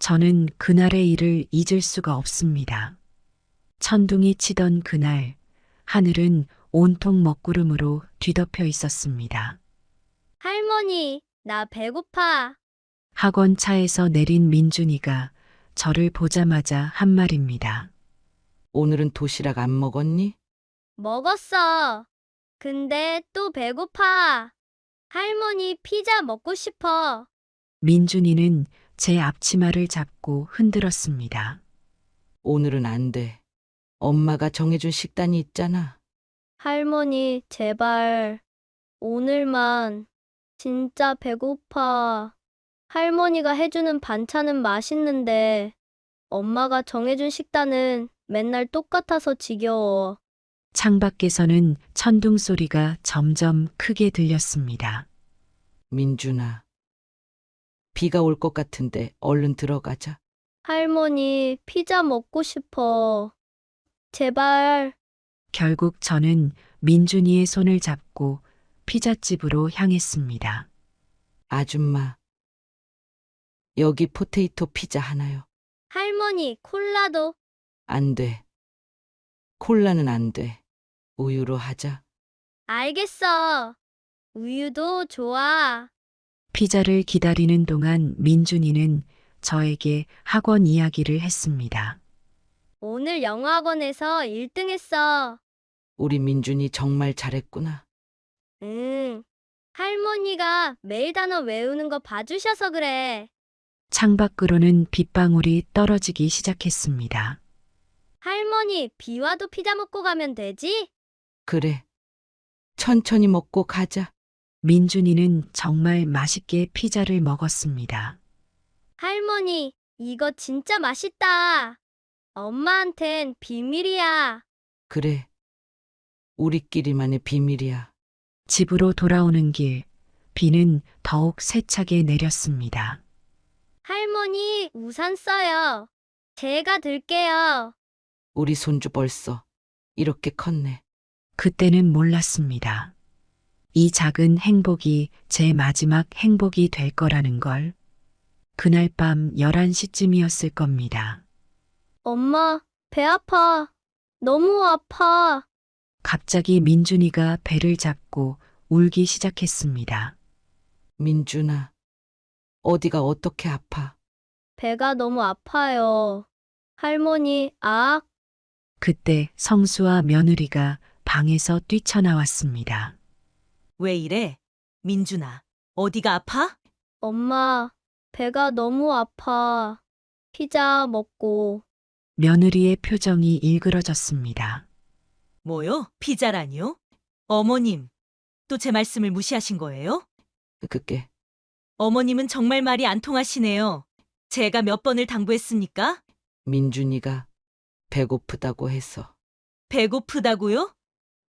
저는 그날의 일을 잊을 수가 없습니다. 천둥이 치던 그날, 하늘은 온통 먹구름으로 뒤덮여 있었습니다. 할머니, 나 배고파. 학원 차에서 내린 민준이가 저를 보자마자 한 말입니다. 오늘은 도시락 안 먹었니? 먹었어. 근데 또 배고파. 할머니, 피자 먹고 싶어. 민준이는 제 앞치마를 잡고 흔들었습니다. 오늘은 안 돼. 엄마가 정해준 식단이 있잖아. 할머니, 제발. 오늘만. 진짜 배고파. 할머니가 해주는 반찬은 맛있는데, 엄마가 정해준 식단은 맨날 똑같아서 지겨워. 창밖에서는 천둥 소리가 점점 크게 들렸습니다. 민준아. 비가 올 것 같은데 얼른 들어가자. 할머니, 피자 먹고 싶어. 제발. 결국 저는 민준이의 손을 잡고 피자집으로 향했습니다. 아줌마. 여기 포테이토 피자 하나요. 할머니, 콜라도. 안 돼. 콜라는 안 돼. 우유로 하자. 알겠어. 우유도 좋아. 피자를 기다리는 동안 민준이는 저에게 학원 이야기를 했습니다. 오늘 영어학원에서 1등 했어. 우리 민준이 정말 잘했구나. 응. 할머니가 매일 단어 외우는 거 봐주셔서 그래. 창밖으로는 빗방울이 떨어지기 시작했습니다. 할머니, 비 와도 피자 먹고 가면 되지? 그래. 천천히 먹고 가자. 민준이는 정말 맛있게 피자를 먹었습니다. 할머니, 이거 진짜 맛있다. 엄마한텐 비밀이야. 그래. 우리끼리만의 비밀이야. 집으로 돌아오는 길, 비는 더욱 세차게 내렸습니다. 할머니, 우산 써요. 제가 들게요. 우리 손주 벌써 이렇게 컸네. 그때는 몰랐습니다. 이 작은 행복이 제 마지막 행복이 될 거라는 걸. 그날 밤 11시쯤이었을 겁니다. 엄마, 배 아파. 너무 아파. 갑자기 민준이가 배를 잡고 울기 시작했습니다. 민준아. 어디가 어떻게 아파? 배가 너무 아파요. 할머니, 그때 성수와 며느리가 방에서 뛰쳐나왔습니다. 왜 이래? 민준아, 어디가 아파? 엄마, 배가 너무 아파. 피자 먹고. 며느리의 표정이 일그러졌습니다. 뭐요? 피자라니요? 어머님, 또 제 말씀을 무시하신 거예요? 그게 어머님은 정말 말이 안 통하시네요. 제가 몇 번을 당부했습니까? 민준이가 배고프다고 해서. 배고프다고요?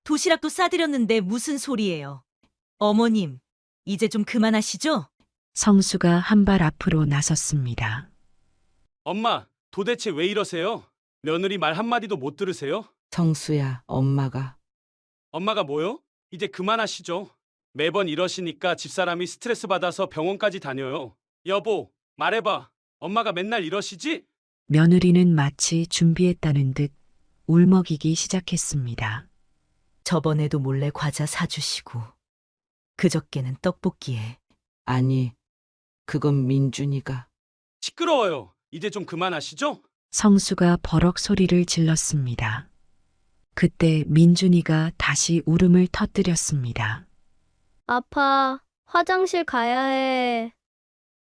도시락도 싸드렸는데 무슨 소리예요? 어머님, 이제 좀 그만하시죠? 성수가 한 발 앞으로 나섰습니다. 엄마, 도대체 왜 이러세요? 며느리 말 한마디도 못 들으세요? 성수야, 엄마가. 엄마가 뭐요? 이제 그만하시죠. 매번 이러시니까 집사람이 스트레스 받아서 병원까지 다녀요. 여보, 말해봐. 엄마가 맨날 이러시지? 며느리는 마치 준비했다는 듯 울먹이기 시작했습니다. 저번에도 몰래 과자 사주시고, 그저께는 떡볶이에. 아니, 그건 민준이가. 시끄러워요. 이제 좀 그만하시죠? 성수가 버럭 소리를 질렀습니다. 그때 민준이가 다시 울음을 터뜨렸습니다. 아파. 화장실 가야 해.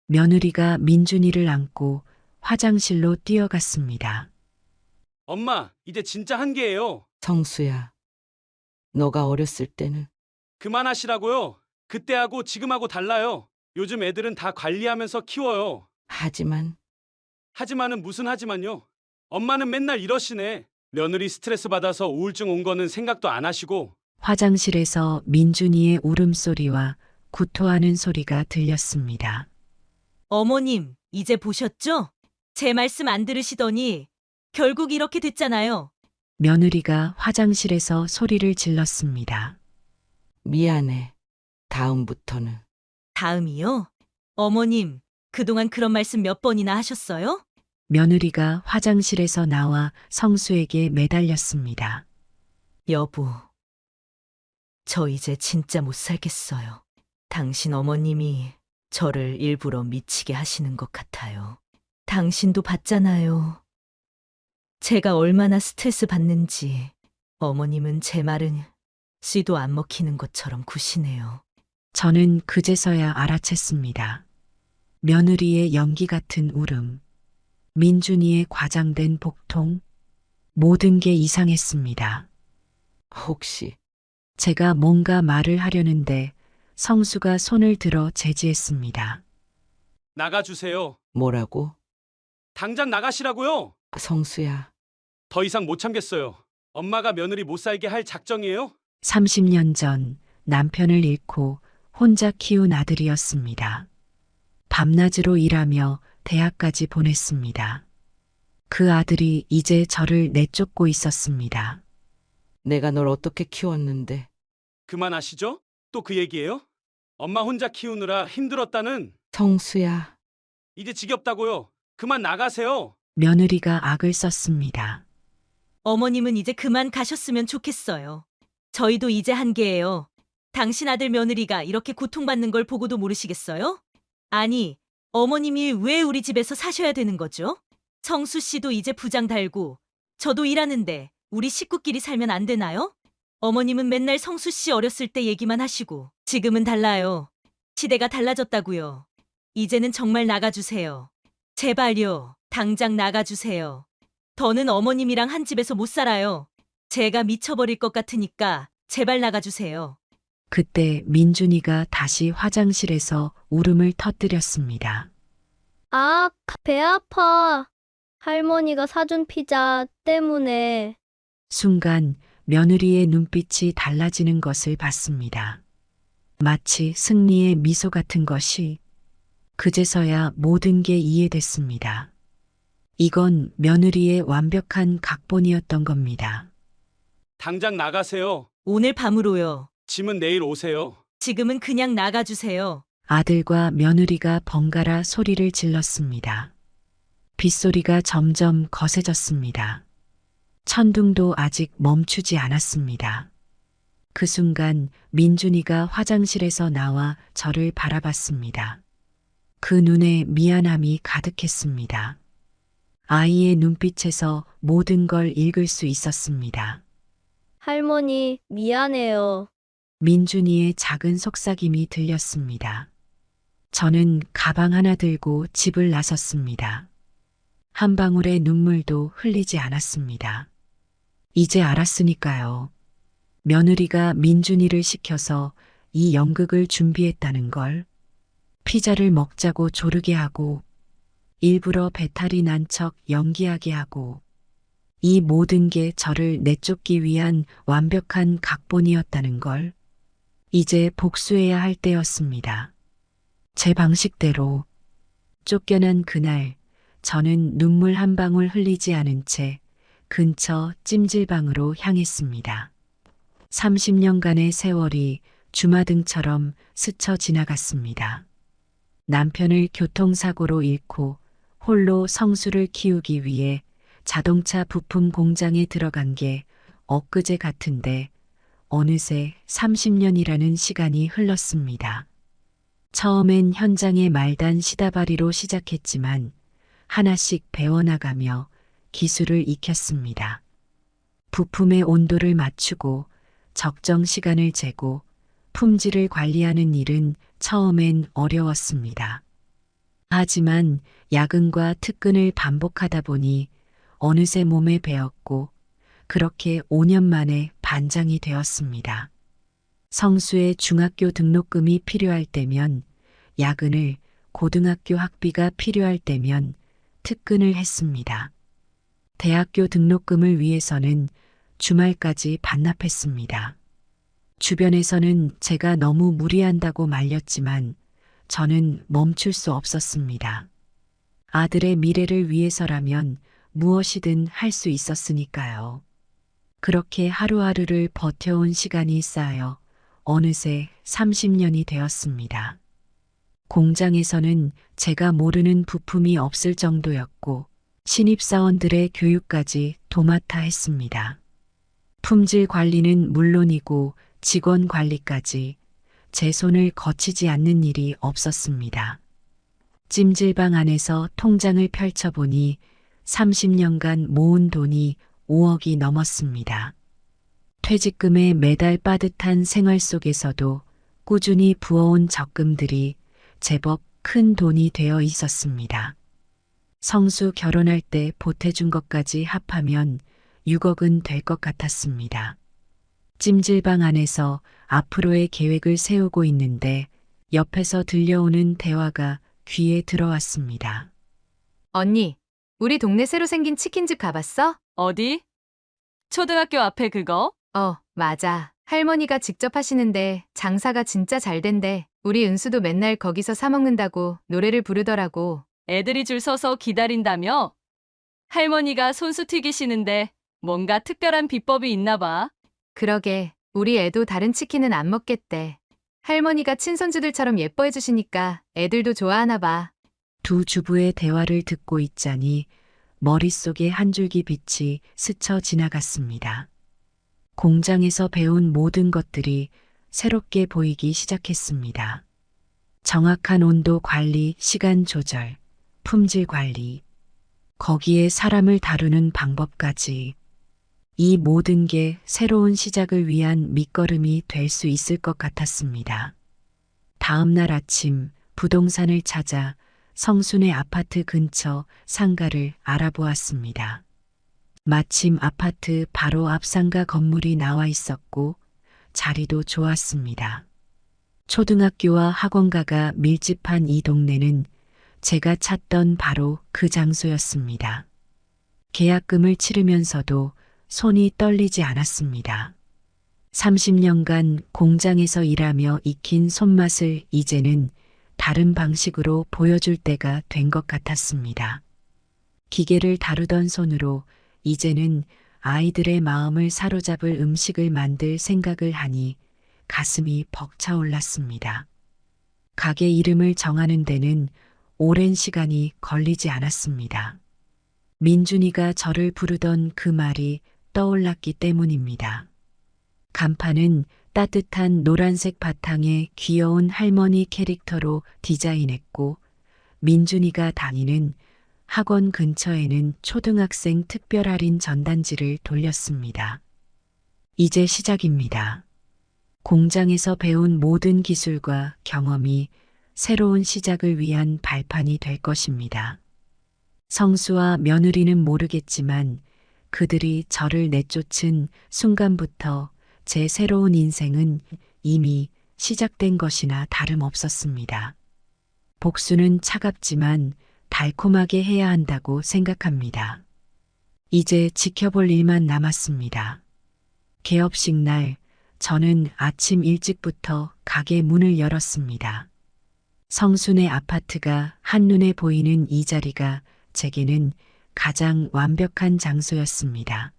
며느리가 민준이를 안고 화장실로 뛰어갔습니다. 엄마, 이제 진짜 한계예요. 성수야, 너가 어렸을 때는 그만하시라고요. 그때하고 지금하고 달라요. 요즘 애들은 다 관리하면서 키워요. 하지만은 무슨 하지만요. 엄마는 맨날 이러시네. 며느리 스트레스 받아서 우울증 온 거는 생각도 안 하시고. 화장실에서 민준이의 울음소리와 구토하는 소리가 들렸습니다. 어머님, 이제 보셨죠? 제 말씀 안 들으시더니 결국 이렇게 됐잖아요. 며느리가 화장실에서 소리를 질렀습니다. 미안해. 다음부터는. 다음이요? 어머님, 그동안 그런 말씀 몇 번이나 하셨어요? 며느리가 화장실에서 나와 성수에게 매달렸습니다. 여보, 저 이제 진짜 못 살겠어요. 당신 어머님이 저를 일부러 미치게 하시는 것 같아요. 당신도 봤잖아요. 제가 얼마나 스트레스 받는지. 어머님은 제 말은 씨도 안 먹히는 것처럼 구시네요. 저는 그제서야 알아챘습니다. 며느리의 연기 같은 울음, 민준이의 과장된 복통, 모든 게 이상했습니다. 혹시 제가 뭔가 말을 하려는데 성수가 손을 들어 제지했습니다. 나가주세요. 뭐라고? 당장 나가시라고요. 성수야, 더 이상 못 참겠어요. 엄마가 며느리 못 살게 할 작정이에요? 30년 전 남편을 잃고 혼자 키운 아들이었습니다. 밤낮으로 일하며 대학까지 보냈습니다. 그 아들이 이제 저를 내쫓고 있었습니다. 내가 널 어떻게 키웠는데? 그만하시죠? 또 그 얘기예요? 엄마 혼자 키우느라 힘들었다는? 성수야, 이제 지겹다고요. 그만 나가세요. 며느리가 악을 썼습니다. 어머님은 이제 그만 가셨으면 좋겠어요. 저희도 이제 한계예요. 당신 아들 며느리가 이렇게 고통받는 걸 보고도 모르시겠어요? 아니, 어머님이 왜 우리 집에서 사셔야 되는 거죠? 성수 씨도 이제 부장 달고 저도 일하는데 우리 식구끼리 살면 안 되나요? 어머님은 맨날 성수 씨 어렸을 때 얘기만 하시고 지금은 달라요. 시대가 달라졌다고요. 이제는 정말 나가주세요. 제발요. 당장 나가주세요. 더는 어머님이랑 한 집에서 못 살아요. 제가 미쳐버릴 것 같으니까 제발 나가주세요. 그때 민준이가 다시 화장실에서 울음을 터뜨렸습니다. 아, 배 아파. 할머니가 사준 피자 때문에. 순간 며느리의 눈빛이 달라지는 것을 봤습니다. 마치 승리의 미소 같은 것이 그제서야 모든 게 이해됐습니다. 이건 며느리의 완벽한 각본이었던 겁니다. 당장 나가세요. 오늘 밤으로요. 짐은 내일 오세요. 지금은 그냥 나가주세요. 아들과 며느리가 번갈아 소리를 질렀습니다. 빗소리가 점점 거세졌습니다. 천둥도 아직 멈추지 않았습니다. 그 순간 민준이가 화장실에서 나와 저를 바라봤습니다. 그 눈에 미안함이 가득했습니다. 아이의 눈빛에서 모든 걸 읽을 수 있었습니다. 할머니, 미안해요. 민준이의 작은 속삭임이 들렸습니다. 저는 가방 하나 들고 집을 나섰습니다. 한 방울의 눈물도 흘리지 않았습니다. 이제 알았으니까요. 며느리가 민준이를 시켜서 이 연극을 준비했다는 걸, 피자를 먹자고 조르게 하고 일부러 배탈이 난 척 연기하게 하고 이 모든 게 저를 내쫓기 위한 완벽한 각본이었다는 걸 이제 복수해야 할 때였습니다. 제 방식대로 쫓겨난 그날 저는 눈물 한 방울 흘리지 않은 채 근처 찜질방으로 향했습니다. 30년간의 세월이 주마등처럼 스쳐 지나갔습니다. 남편을 교통사고로 잃고 홀로 성수를 키우기 위해 자동차 부품 공장에 들어간 게 엊그제 같은데 어느새 30년이라는 시간이 흘렀습니다. 처음엔 현장의 말단 시다바리로 시작했지만 하나씩 배워나가며 기술을 익혔습니다. 부품의 온도를 맞추고 적정 시간을 재고 품질을 관리하는 일은 처음엔 어려웠습니다. 하지만 야근과 특근을 반복하다 보니 어느새 몸에 배었고 그렇게 5년 만에 반장이 되었습니다. 성수의 중학교 등록금이 필요할 때면 야근을, 고등학교 학비가 필요할 때면 특근을 했습니다. 대학교 등록금을 위해서는 주말까지 반납했습니다. 주변에서는 제가 너무 무리한다고 말렸지만 저는 멈출 수 없었습니다. 아들의 미래를 위해서라면 무엇이든 할 수 있었으니까요. 그렇게 하루하루를 버텨온 시간이 쌓여 어느새 30년이 되었습니다. 공장에서는 제가 모르는 부품이 없을 정도였고 신입사원들의 교육까지 도맡아 했습니다. 품질 관리는 물론이고 직원 관리까지 제 손을 거치지 않는 일이 없었습니다. 찜질방 안에서 통장을 펼쳐보니 30년간 모은 돈이 5억이 넘었습니다. 퇴직금에 매달 빠듯한 생활 속에서도 꾸준히 부어온 적금들이 제법 큰 돈이 되어 있었습니다. 성수 결혼할 때 보태준 것까지 합하면 6억은 될 것 같았습니다. 찜질방 안에서 앞으로의 계획을 세우고 있는데 옆에서 들려오는 대화가 귀에 들어왔습니다. 언니, 우리 동네 새로 생긴 치킨집 가봤어? 어디? 초등학교 앞에 그거? 맞아. 할머니가 직접 하시는데 장사가 진짜 잘 된대. 우리 은수도 맨날 거기서 사 먹는다고 노래를 부르더라고. 애들이 줄 서서 기다린다며? 할머니가 손수 튀기시는데 뭔가 특별한 비법이 있나 봐. 그러게, 우리 애도 다른 치킨은 안 먹겠대. 할머니가 친손주들처럼 예뻐해 주시니까 애들도 좋아하나 봐. 두 주부의 대화를 듣고 있자니 머릿속에 한 줄기 빛이 스쳐 지나갔습니다. 공장에서 배운 모든 것들이 새롭게 보이기 시작했습니다. 정확한 온도 관리, 시간 조절, 품질 관리, 거기에 사람을 다루는 방법까지. 이 모든 게 새로운 시작을 위한 밑거름이 될 수 있을 것 같았습니다. 다음 날 아침 부동산을 찾아 성순의 아파트 근처 상가를 알아보았습니다. 마침 아파트 바로 앞 상가 건물이 나와 있었고 자리도 좋았습니다. 초등학교와 학원가가 밀집한 이 동네는 제가 찾던 바로 그 장소였습니다. 계약금을 치르면서도 손이 떨리지 않았습니다. 30년간 공장에서 일하며 익힌 손맛을 이제는 다른 방식으로 보여줄 때가 된 것 같았습니다. 기계를 다루던 손으로 이제는 아이들의 마음을 사로잡을 음식을 만들 생각을 하니 가슴이 벅차올랐습니다. 가게 이름을 정하는 데는 오랜 시간이 걸리지 않았습니다. 민준이가 저를 부르던 그 말이 떠올랐기 때문입니다. 간판은 따뜻한 노란색 바탕에 귀여운 할머니 캐릭터로 디자인했고 민준이가 다니는 학원 근처에는 초등학생 특별 할인 전단지를 돌렸습니다. 이제 시작입니다. 공장에서 배운 모든 기술과 경험이 새로운 시작을 위한 발판이 될 것입니다. 성수와 며느리는 모르겠지만 그들이 저를 내쫓은 순간부터 제 새로운 인생은 이미 시작된 것이나 다름없었습니다. 복수는 차갑지만 달콤하게 해야 한다고 생각합니다. 이제 지켜볼 일만 남았습니다. 개업식 날 저는 아침 일찍부터 가게 문을 열었습니다. 성순의 아파트가 한눈에 보이는 이 자리가 제게는 가장 완벽한 장소였습니다.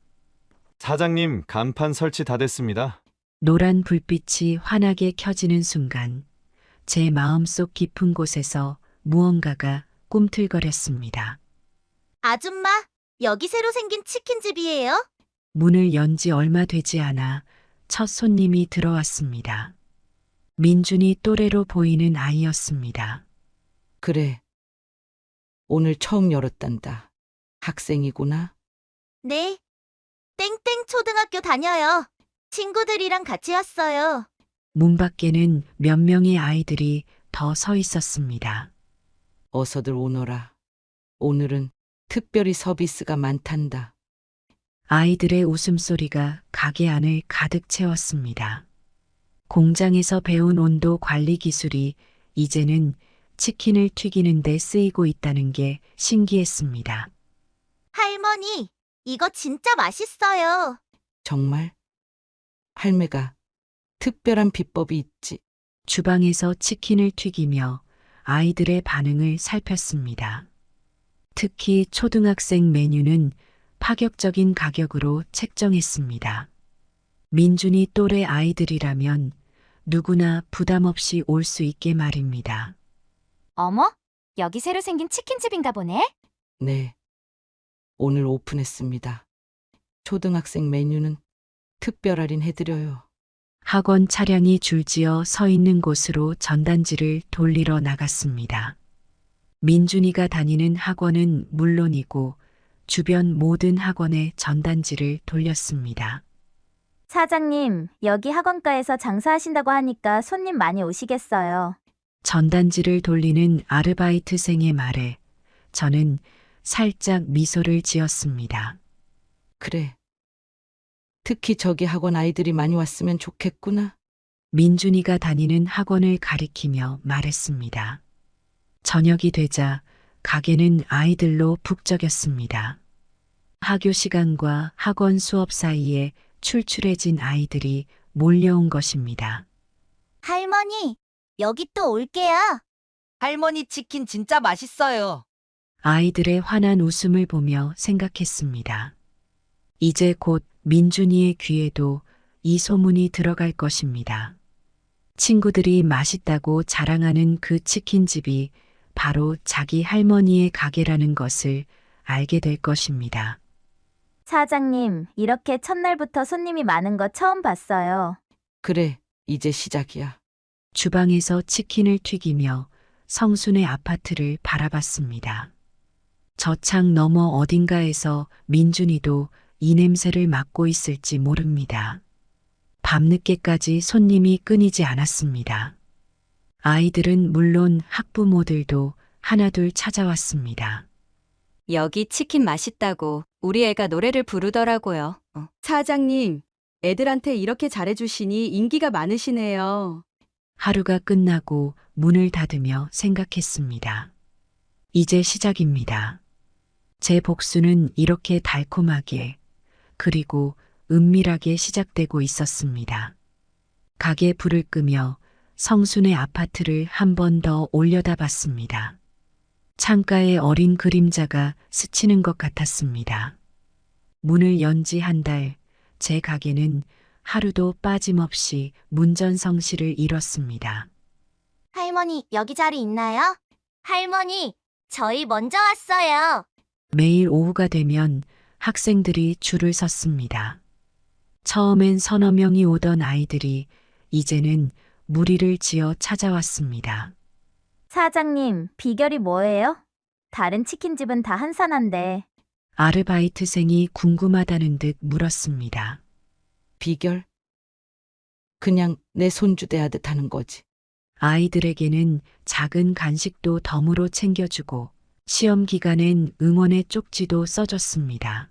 사장님, 간판 설치 다 됐습니다. 노란 불빛이 환하게 켜지는 순간 제 마음속 깊은 곳에서 무언가가 꿈틀거렸습니다. 아줌마, 여기 새로 생긴 치킨집이에요? 문을 연 지 얼마 되지 않아 첫 손님이 들어왔습니다. 민준이 또래로 보이는 아이였습니다. 그래. 오늘 처음 열었단다. 학생이구나. 네. 땡땡 초등학교 다녀요. 친구들이랑 같이 왔어요. 문 밖에는 몇 명의 아이들이 더 서 있었습니다. 어서들 오너라. 오늘은 특별히 서비스가 많단다. 아이들의 웃음소리가 가게 안을 가득 채웠습니다. 공장에서 배운 온도 관리 기술이 이제는 치킨을 튀기는 데 쓰이고 있다는 게 신기했습니다. 할머니, 이거 진짜 맛있어요. 정말? 할매가 특별한 비법이 있지. 주방에서 치킨을 튀기며 아이들의 반응을 살폈습니다. 특히 초등학생 메뉴는 파격적인 가격으로 책정했습니다. 민준이 또래 아이들이라면 누구나 부담 없이 올 수 있게 말입니다. 어머, 여기 새로 생긴 치킨집인가 보네? 네. 오늘 오픈했습니다. 초등학생 메뉴는 특별 할인해드려요. 학원 차량이 줄지어 서 있는 곳으로 전단지를 돌리러 나갔습니다. 민준이가 다니는 학원은 물론이고 주변 모든 학원에 전단지를 돌렸습니다. 사장님, 여기 학원가에서 장사하신다고 하니까 손님 많이 오시겠어요. 전단지를 돌리는 아르바이트생의 말에 저는 살짝 미소를 지었습니다. 그래. 특히 저기 학원 아이들이 많이 왔으면 좋겠구나. 민준이가 다니는 학원을 가리키며 말했습니다. 저녁이 되자 가게는 아이들로 북적였습니다. 학교 시간과 학원 수업 사이에 출출해진 아이들이 몰려온 것입니다. 할머니, 여기 또 올게요. 할머니 치킨 진짜 맛있어요. 아이들의 환한 웃음을 보며 생각했습니다. 이제 곧 민준이의 귀에도 이 소문이 들어갈 것입니다. 친구들이 맛있다고 자랑하는 그 치킨집이 바로 자기 할머니의 가게라는 것을 알게 될 것입니다. 사장님, 이렇게 첫날부터 손님이 많은 거 처음 봤어요. 그래, 이제 시작이야. 주방에서 치킨을 튀기며 성순의 아파트를 바라봤습니다. 저 창 너머 어딘가에서 민준이도 이 냄새를 맡고 있을지 모릅니다. 밤늦게까지 손님이 끊이지 않았습니다. 아이들은 물론 학부모들도 하나둘 찾아왔습니다. 여기 치킨 맛있다고 우리 애가 노래를 부르더라고요. 사장님, 애들한테 이렇게 잘해주시니 인기가 많으시네요. 하루가 끝나고 문을 닫으며 생각했습니다. 이제 시작입니다. 제 복수는 이렇게 달콤하게 그리고 은밀하게 시작되고 있었습니다. 가게 불을 끄며 성순의 아파트를 한 번 더 올려다봤습니다. 창가에 어린 그림자가 스치는 것 같았습니다. 문을 연 지 한 달, 제 가게는 하루도 빠짐없이 문전성시를 이뤘습니다. 할머니, 여기 자리 있나요? 할머니, 저희 먼저 왔어요. 매일 오후가 되면 학생들이 줄을 섰습니다. 처음엔 서너 명이 오던 아이들이 이제는 무리를 지어 찾아왔습니다. 사장님, 비결이 뭐예요? 다른 치킨집은 다 한산한데. 아르바이트생이 궁금하다는 듯 물었습니다. 비결? 그냥 내 손주 대하듯 하는 거지. 아이들에게는 작은 간식도 덤으로 챙겨주고 시험 기간엔 응원의 쪽지도 써줬습니다.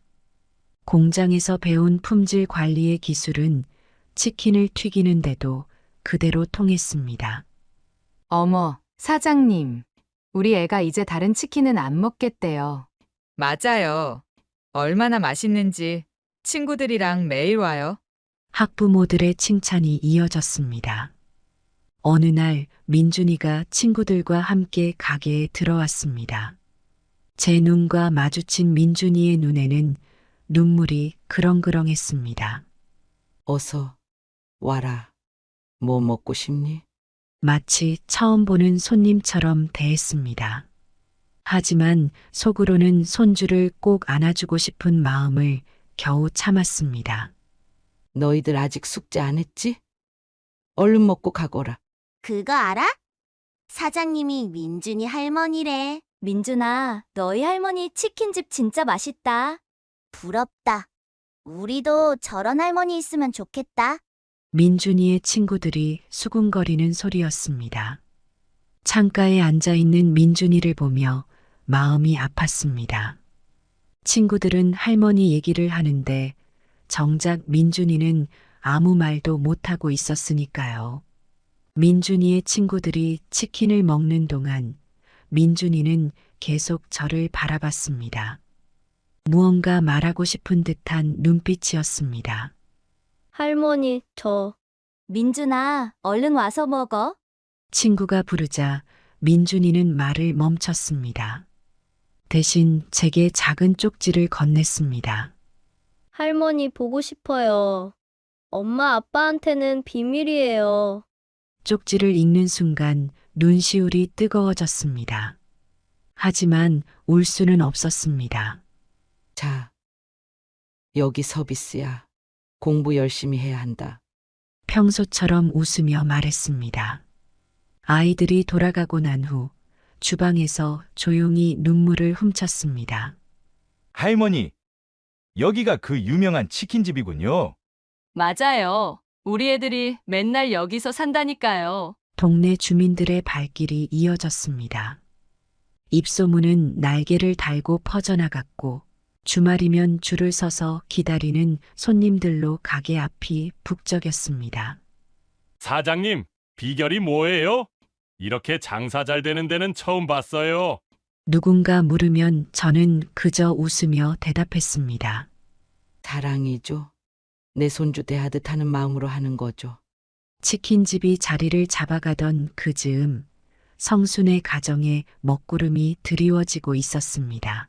공장에서 배운 품질 관리의 기술은 치킨을 튀기는데도 그대로 통했습니다. 어머, 사장님. 우리 애가 이제 다른 치킨은 안 먹겠대요. 맞아요. 얼마나 맛있는지 친구들이랑 매일 와요. 학부모들의 칭찬이 이어졌습니다. 어느 날 민준이가 친구들과 함께 가게에 들어왔습니다. 제 눈과 마주친 민준이의 눈에는 눈물이 그렁그렁했습니다. 어서 와라. 뭐 먹고 싶니? 마치 처음 보는 손님처럼 대했습니다. 하지만 속으로는 손주를 꼭 안아주고 싶은 마음을 겨우 참았습니다. 너희들 아직 숙제 안 했지? 얼른 먹고 가거라. 그거 알아? 사장님이 민준이 할머니래. 민준아, 너희 할머니 치킨집 진짜 맛있다. 부럽다. 우리도 저런 할머니 있으면 좋겠다. 민준이의 친구들이 수군거리는 소리였습니다. 창가에 앉아있는 민준이를 보며 마음이 아팠습니다. 친구들은 할머니 얘기를 하는데 정작 민준이는 아무 말도 못하고 있었으니까요. 민준이의 친구들이 치킨을 먹는 동안 민준이는 계속 저를 바라봤습니다. 무언가 말하고 싶은 듯한 눈빛이었습니다. 할머니, 저 민준아, 얼른 와서 먹어. 친구가 부르자 민준이는 말을 멈췄습니다. 대신 제게 작은 쪽지를 건넸습니다. 할머니 보고 싶어요. 엄마 아빠한테는 비밀이에요. 쪽지를 읽는 순간 눈시울이 뜨거워졌습니다. 하지만 울 수는 없었습니다. 자, 여기 서비스야. 공부 열심히 해야 한다. 평소처럼 웃으며 말했습니다. 아이들이 돌아가고 난 후 주방에서 조용히 눈물을 훔쳤습니다. 할머니, 여기가 그 유명한 치킨집이군요. 맞아요. 우리 애들이 맨날 여기서 산다니까요. 동네 주민들의 발길이 이어졌습니다. 입소문은 날개를 달고 퍼져나갔고 주말이면 줄을 서서 기다리는 손님들로 가게 앞이 북적였습니다. 사장님, 비결이 뭐예요? 이렇게 장사 잘 되는 데는 처음 봤어요. 누군가 물으면 저는 그저 웃으며 대답했습니다. 사랑이죠. 내 손주 대하듯 하는 마음으로 하는 거죠. 치킨집이 자리를 잡아가던 그 즈음 성순의 가정에 먹구름이 드리워지고 있었습니다.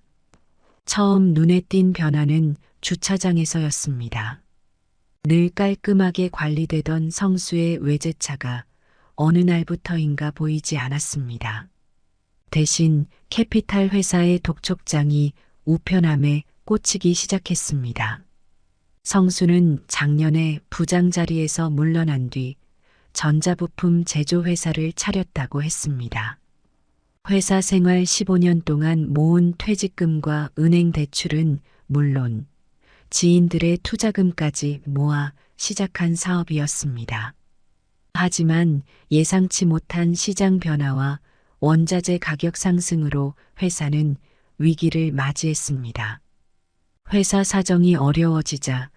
처음 눈에 띈 변화는 주차장에서였습니다. 늘 깔끔하게 관리되던 성수의 외제차가 어느 날부터인가 보이지 않았습니다. 대신 캐피탈 회사의 독촉장이 우편함에 꽂히기 시작했습니다. 성수는 작년에 부장 자리에서 물러난 뒤 전자부품 제조회사를 차렸다고 했습니다. 회사 생활 15년 동안 모은 퇴직금과 은행 대출은 물론 지인들의 투자금까지 모아 시작한 사업이었습니다. 하지만 예상치 못한 시장 변화와 원자재 가격 상승으로 회사는 위기를 맞이했습니다. 회사 사정이 어려워지자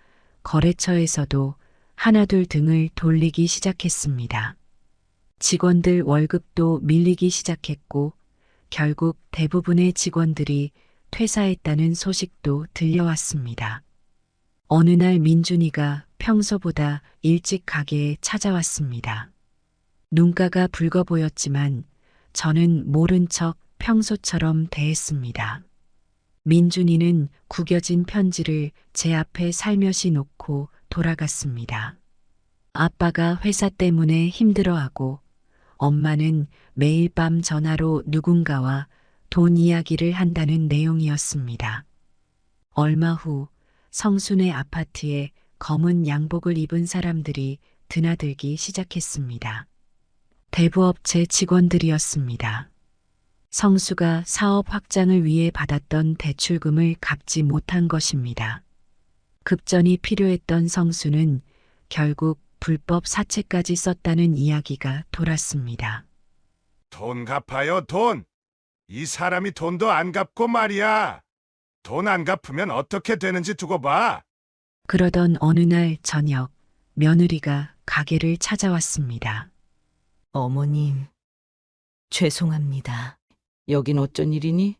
거래처에서도 하나둘 등을 돌리기 시작했습니다. 직원들 월급도 밀리기 시작했고 결국 대부분의 직원들이 퇴사했다는 소식도 들려왔습니다. 어느 날 민준이가 평소보다 일찍 가게에 찾아왔습니다. 눈가가 붉어 보였지만 저는 모른 척 평소처럼 대했습니다. 민준이는 구겨진 편지를 제 앞에 살며시 놓고 돌아갔습니다. 아빠가 회사 때문에 힘들어하고 엄마는 매일 밤 전화로 누군가와 돈 이야기를 한다는 내용이었습니다. 얼마 후 성순의 아파트에 검은 양복을 입은 사람들이 드나들기 시작했습니다. 대부업체 직원들이었습니다. 성수가 사업 확장을 위해 받았던 대출금을 갚지 못한 것입니다. 급전이 필요했던 성수는 결국 불법 사채까지 썼다는 이야기가 돌았습니다. 돈 갚아요, 돈. 이 사람이 돈도 안 갚고 말이야. 돈 안 갚으면 어떻게 되는지 두고 봐. 그러던 어느 날 저녁 며느리가 가게를 찾아왔습니다. 어머님, 죄송합니다. 여긴 어쩐 일이니?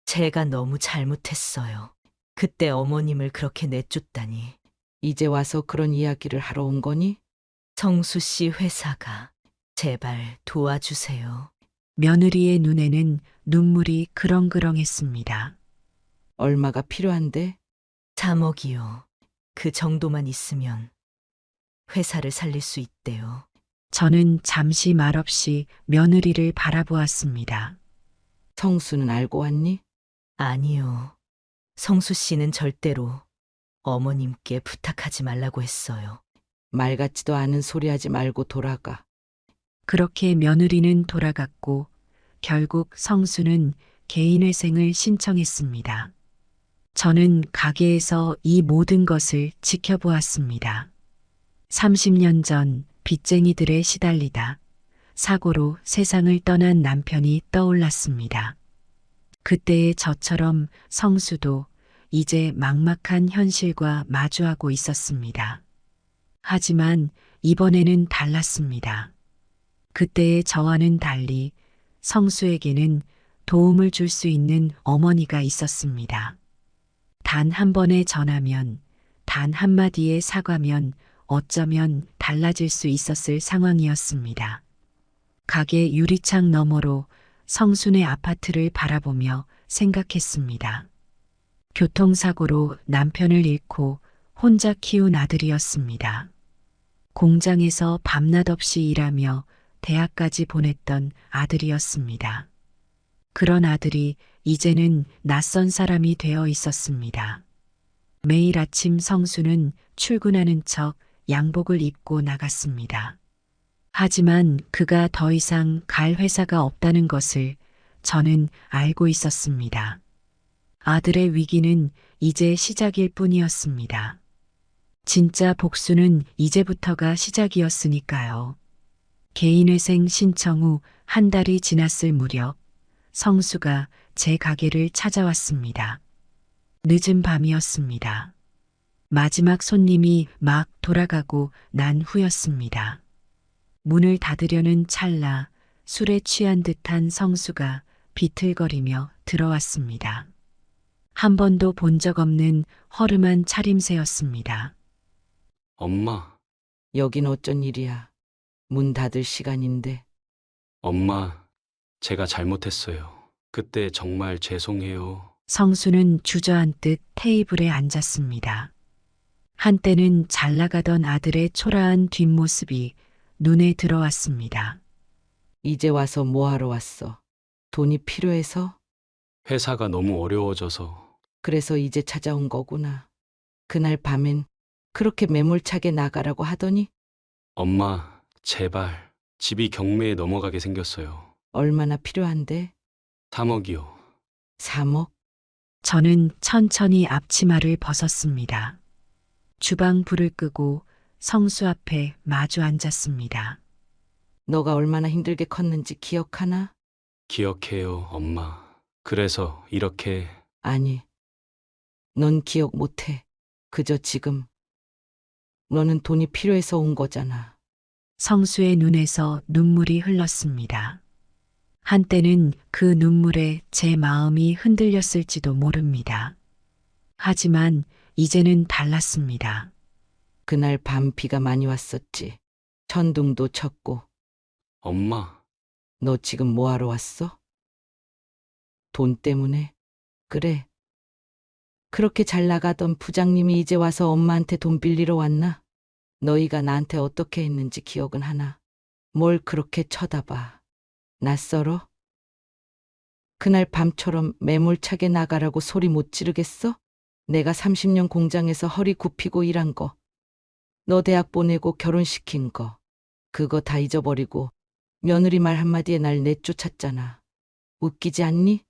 제가 너무 잘못했어요. 그때 어머님을 그렇게 내쫓다니. 이제 와서 그런 이야기를 하러 온 거니? 성수 씨 회사가 제발 도와주세요. 며느리의 눈에는 눈물이 그렁그렁했습니다. 얼마가 필요한데? 3억이요. 그 정도만 있으면 회사를 살릴 수 있대요. 저는 잠시 말없이 며느리를 바라보았습니다. 성수는 알고 왔니? 아니요. 성수 씨는 절대로 어머님께 부탁하지 말라고 했어요. 말 같지도 않은 소리 하지 말고 돌아가. 그렇게 며느리는 돌아갔고 결국 성수는 개인회생을 신청했습니다. 저는 가게에서 이 모든 것을 지켜보았습니다. 30년 전 빚쟁이들에 시달리다 사고로 세상을 떠난 남편이 떠올랐습니다. 그때의 저처럼 성수도 이제 막막한 현실과 마주하고 있었습니다. 하지만 이번에는 달랐습니다. 그때의 저와는 달리 성수에게는 도움을 줄 수 있는 어머니가 있었습니다. 단 한 번의 전화면, 단 한마디의 사과면 어쩌면 달라질 수 있었을 상황이었습니다. 가게 유리창 너머로 성순의 아파트를 바라보며 생각했습니다. 교통사고로 남편을 잃고 혼자 키운 아들이었습니다. 공장에서 밤낮 없이 일하며 대학까지 보냈던 아들이었습니다. 그런 아들이 이제는 낯선 사람이 되어 있었습니다. 매일 아침 성수는 출근하는 척 양복을 입고 나갔습니다. 하지만 그가 더 이상 갈 회사가 없다는 것을 저는 알고 있었습니다. 아들의 위기는 이제 시작일 뿐이었습니다. 진짜 복수는 이제부터가 시작이었으니까요. 개인회생 신청 후 한 달이 지났을 무렵 성수가 제 가게를 찾아왔습니다. 늦은 밤이었습니다. 마지막 손님이 막 돌아가고 난 후였습니다. 문을 닫으려는 찰나 술에 취한 듯한 성수가 비틀거리며 들어왔습니다. 한 번도 본 적 없는 허름한 차림새였습니다. 엄마, 여긴 어쩐 일이야. 문 닫을 시간인데. 엄마, 제가 잘못했어요. 그때 정말 죄송해요. 성수는 주저앉듯 테이블에 앉았습니다. 한때는 잘 나가던 아들의 초라한 뒷모습이 눈에 들어왔습니다. 이제 와서 뭐 하러 왔어? 돈이 필요해서? 회사가 너무 어려워져서. 그래서 이제 찾아온 거구나. 그날 밤엔 그렇게 매몰차게 나가라고 하더니 엄마, 제발. 집이 경매에 넘어가게 생겼어요. 얼마나 필요한데? 3억이요. 3억? 저는 천천히 앞치마를 벗었습니다. 주방 불을 끄고 성수 앞에 마주 앉았습니다. 너가 얼마나 힘들게 컸는지 기억하나? 기억해요, 엄마. 그래서 이렇게. 아니, 넌 기억 못해. 그저 지금. 너는 돈이 필요해서 온 거잖아. 성수의 눈에서 눈물이 흘렀습니다. 한때는 그 눈물에 제 마음이 흔들렸을지도 모릅니다. 하지만 이제는 달랐습니다. 그날 밤 비가 많이 왔었지. 천둥도 쳤고. 엄마, 너 지금 뭐 하러 왔어? 돈 때문에? 그래. 그렇게 잘 나가던 부장님이 이제 와서 엄마한테 돈 빌리러 왔나? 너희가 나한테 어떻게 했는지 기억은 하나? 뭘 그렇게 쳐다봐. 낯설어? 그날 밤처럼 매몰차게 나가라고 소리 못 지르겠어? 내가 30년 공장에서 허리 굽히고 일한 거. 너 대학 보내고 결혼시킨 거. 그거 다 잊어버리고 며느리 말 한마디에 날 내쫓았잖아. 웃기지 않니?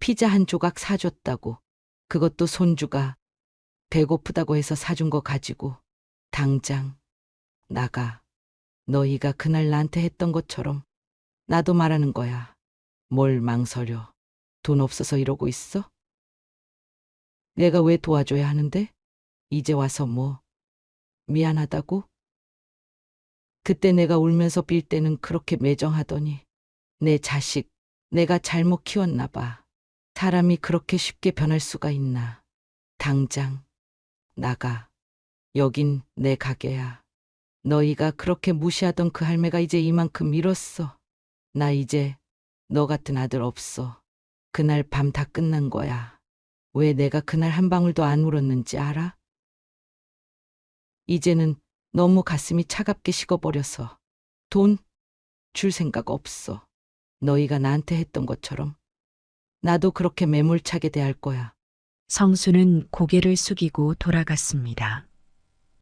피자 한 조각 사줬다고. 그것도 손주가 배고프다고 해서 사준 거 가지고. 당장 나가. 너희가 그날 나한테 했던 것처럼 나도 말하는 거야. 뭘 망설여. 돈 없어서 이러고 있어? 내가 왜 도와줘야 하는데? 이제 와서 뭐 미안하다고? 그때 내가 울면서 빌 때는 그렇게 매정하더니 내 자식 내가 잘못 키웠나 봐. 사람이 그렇게 쉽게 변할 수가 있나. 당장 나가. 여긴 내 가게야. 너희가 그렇게 무시하던 그 할매가 이제 이만큼 잃었어. 나 이제 너 같은 아들 없어. 그날 밤 다 끝난 거야. 왜 내가 그날 한 방울도 안 울었는지 알아? 이제는 너무 가슴이 차갑게 식어버려서 돈 줄 생각 없어. 너희가 나한테 했던 것처럼 나도 그렇게 매몰차게 대할 거야. 성수는 고개를 숙이고 돌아갔습니다.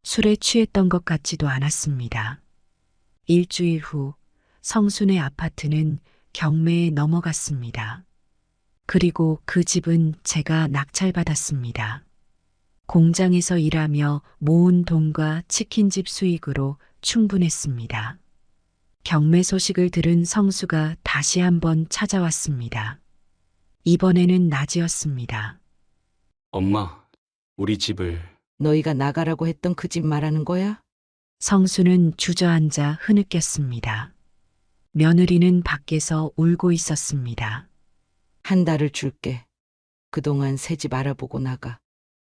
술에 취했던 것 같지도 않았습니다. 일주일 후 성순의 아파트는 경매에 넘어갔습니다. 그리고 그 집은 제가 낙찰받았습니다. 공장에서 일하며 모은 돈과 치킨집 수익으로 충분했습니다. 경매 소식을 들은 성수가 다시 한번 찾아왔습니다. 이번에는 낮이었습니다. 엄마, 우리 집을. 너희가 나가라고 했던 그 집 말하는 거야? 성수는 주저앉아 흐느꼈습니다. 며느리는 밖에서 울고 있었습니다. 한 달을 줄게. 그동안 새 집 알아보고 나가.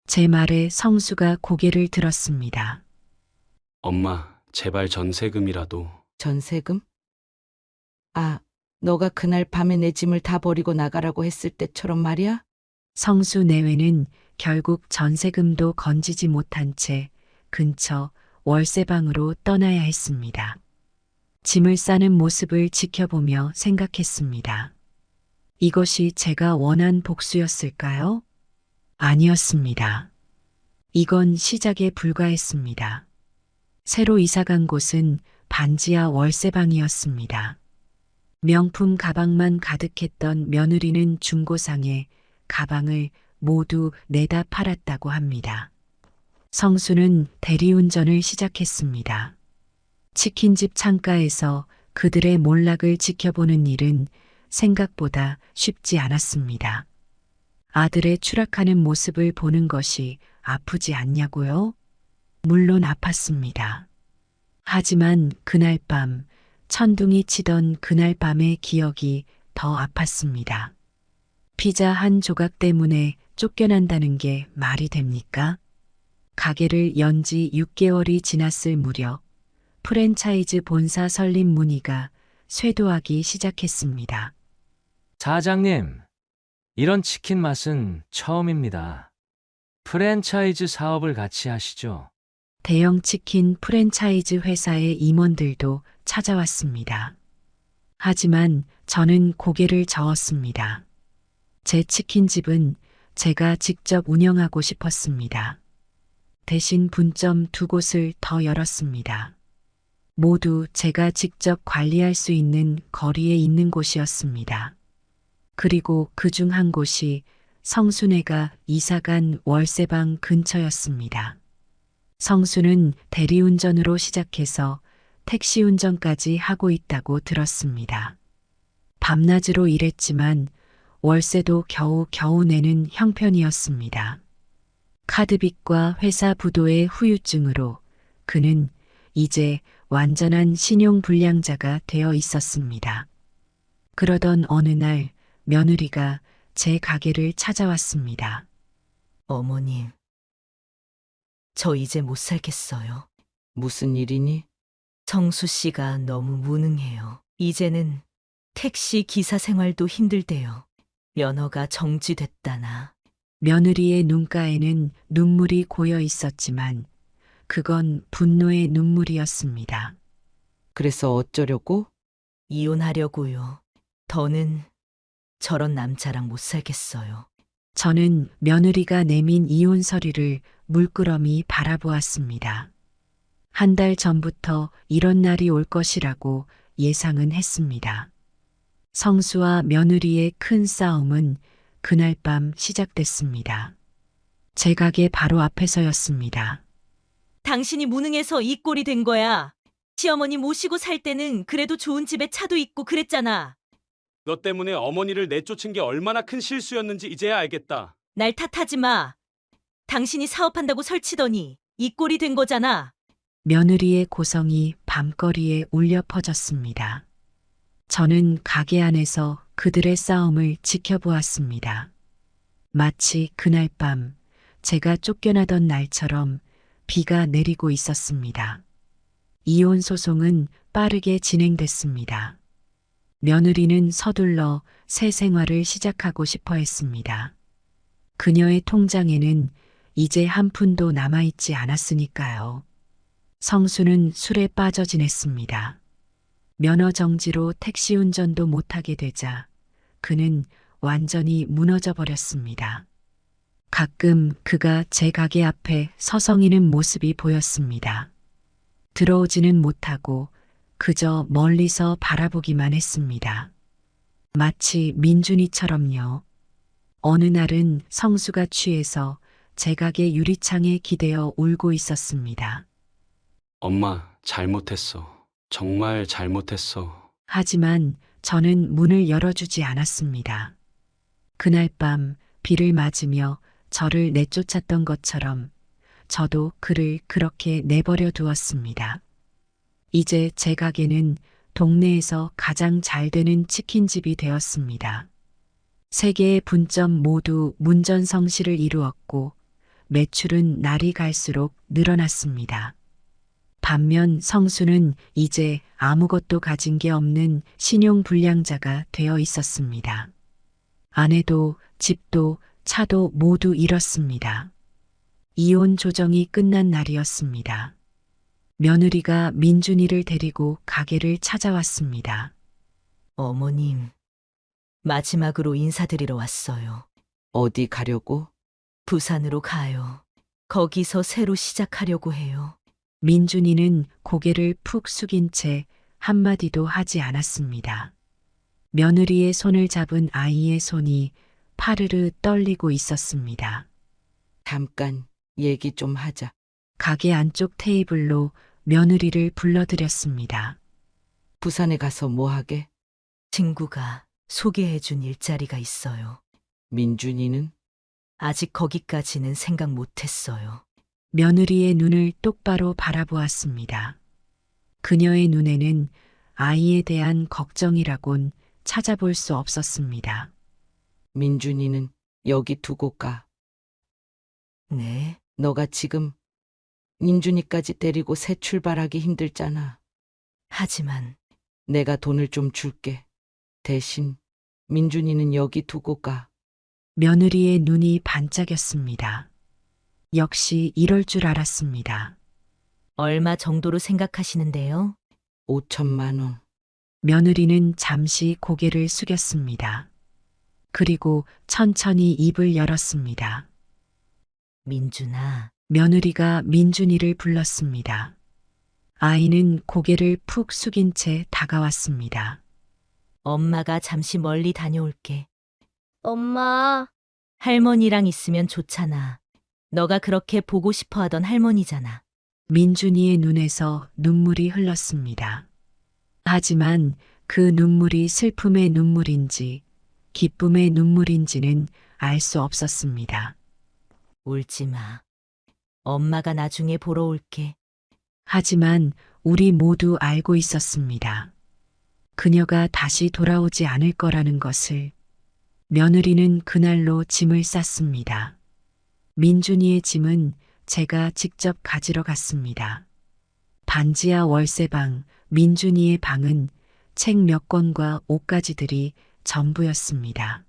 제 말에 성수가 고개를 들었습니다. 엄마, 제발 전세금이라도. 전세금? 아, 너가 그날 밤에 내 짐을 다 버리고 나가라고 했을 때처럼 말이야? 성수 내외는 결국 전세금도 건지지 못한 채 근처 월세방으로 떠나야 했습니다. 짐을 싸는 모습을 지켜보며 생각했습니다. 이것이 제가 원한 복수였을까요? 아니었습니다. 이건 시작에 불과했습니다. 새로 이사간 곳은 반지하 월세방이었습니다. 명품 가방만 가득했던 며느리는 중고상에 가방을 모두 내다 팔았다고 합니다. 성수는 대리운전을 시작했습니다. 치킨집 창가에서 그들의 몰락을 지켜보는 일은 생각보다 쉽지 않았습니다. 아들의 추락하는 모습을 보는 것이 아프지 않냐고요? 물론 아팠습니다. 하지만 그날 밤, 천둥이 치던 그날 밤의 기억이 더 아팠습니다. 피자 한 조각 때문에 쫓겨난다는 게 말이 됩니까? 가게를 연 지 6개월이 지났을 무렵 프랜차이즈 본사 설립 문의가 쇄도하기 시작했습니다. 사장님, 이런 치킨 맛은 처음입니다. 프랜차이즈 사업을 같이 하시죠. 대형 치킨 프랜차이즈 회사의 임원들도 찾아왔습니다. 하지만 저는 고개를 저었습니다. 제 치킨집은 제가 직접 운영하고 싶었습니다. 대신 분점 2곳을 더 열었습니다. 모두 제가 직접 관리할 수 있는 거리에 있는 곳이었습니다. 그리고 그중 한 곳이 성순애가 이사간 월세방 근처였습니다. 성수는 대리운전으로 시작해서 택시 운전까지 하고 있다고 들었습니다. 밤낮으로 일했지만 월세도 겨우 내는 형편이었습니다. 카드빚과 회사 부도의 후유증으로 그는 이제 완전한 신용불량자가 되어 있었습니다. 그러던 어느 날 며느리가 제 가게를 찾아왔습니다. 어머님, 저 이제 못 살겠어요. 무슨 일이니? 정수 씨가 너무 무능해요. 이제는 택시 기사 생활도 힘들대요. 면허가 정지됐다나. 며느리의 눈가에는 눈물이 고여 있었지만 그건 분노의 눈물이었습니다. 그래서 어쩌려고? 이혼하려고요. 더는 저런 남자랑 못 살겠어요. 저는 며느리가 내민 이혼 서류를 물끄러미 바라보았습니다. 한 달 전부터 이런 날이 올 것이라고 예상은 했습니다. 성수와 며느리의 큰 싸움은 그날 밤 시작됐습니다. 제 가게 바로 앞에서였습니다. 당신이 무능해서 이 꼴이 된 거야. 시어머니 모시고 살 때는 그래도 좋은 집에 차도 있고 그랬잖아. 너 때문에 어머니를 내쫓은 게 얼마나 큰 실수였는지 이제야 알겠다. 날 탓하지 마. 당신이 사업한다고 설치더니 이 꼴이 된 거잖아. 며느리의 고성이 밤거리에 울려 퍼졌습니다. 저는 가게 안에서 그들의 싸움을 지켜보았습니다. 마치 그날 밤 제가 쫓겨나던 날처럼 비가 내리고 있었습니다. 이혼 소송은 빠르게 진행됐습니다. 며느리는 서둘러 새 생활을 시작하고 싶어 했습니다. 그녀의 통장에는 이제 한 푼도 남아있지 않았으니까요. 성수는 술에 빠져 지냈습니다. 면허 정지로 택시 운전도 못하게 되자 그는 완전히 무너져 버렸습니다. 가끔 그가 제 가게 앞에 서성이는 모습이 보였습니다. 들어오지는 못하고 그저 멀리서 바라보기만 했습니다. 마치 민준이처럼요. 어느 날은 성수가 취해서 제 가게 유리창에 기대어 울고 있었습니다. 엄마, 잘못했어. 정말 잘못했어. 하지만 저는 문을 열어주지 않았습니다. 그날 밤 비를 맞으며 저를 내쫓았던 것처럼 저도 그를 그렇게 내버려 두었습니다. 이제 제 가게는 동네에서 가장 잘 되는 치킨집이 되었습니다. 3개의 분점 모두 문전성시를 이루었고 매출은 날이 갈수록 늘어났습니다. 반면 성수는 이제 아무것도 가진 게 없는 신용불량자가 되어 있었습니다. 아내도 집도 차도 모두 잃었습니다. 이혼 조정이 끝난 날이었습니다. 며느리가 민준이를 데리고 가게를 찾아왔습니다. 어머님, 마지막으로 인사드리러 왔어요. 어디 가려고? 부산으로 가요. 거기서 새로 시작하려고 해요. 민준이는 고개를 푹 숙인 채 한마디도 하지 않았습니다. 며느리의 손을 잡은 아이의 손이 파르르 떨리고 있었습니다. 잠깐 얘기 좀 하자. 가게 안쪽 테이블로 며느리를 불러들였습니다. 부산에 가서 뭐 하게? 친구가 소개해준 일자리가 있어요. 민준이는? 아직 거기까지는 생각 못했어요. 며느리의 눈을 똑바로 바라보았습니다. 그녀의 눈에는 아이에 대한 걱정이라곤 찾아볼 수 없었습니다. 민준이는 여기 두고 가. 네, 너가 지금 민준이까지 데리고 새 출발하기 힘들잖아. 하지만 내가 돈을 좀 줄게. 대신 민준이는 여기 두고 가. 며느리의 눈이 반짝였습니다. 역시 이럴 줄 알았습니다. 얼마 정도로 생각하시는데요? 5천만 원. 며느리는 잠시 고개를 숙였습니다. 그리고 천천히 입을 열었습니다. 민준아, 며느리가 민준이를 불렀습니다. 아이는 고개를 푹 숙인 채 다가왔습니다. 엄마가 잠시 멀리 다녀올게. 엄마, 할머니랑 있으면 좋잖아. 너가 그렇게 보고 싶어 하던 할머니잖아. 민준이의 눈에서 눈물이 흘렀습니다. 하지만 그 눈물이 슬픔의 눈물인지 기쁨의 눈물인지는 알 수 없었습니다. 울지 마. 엄마가 나중에 보러 올게. 하지만 우리 모두 알고 있었습니다. 그녀가 다시 돌아오지 않을 거라는 것을. 며느리는 그날로 짐을 쌌습니다. 민준이의 짐은 제가 직접 가지러 갔습니다. 반지하 월세방, 민준이의 방은 책 몇 권과 옷가지들이 전부였습니다.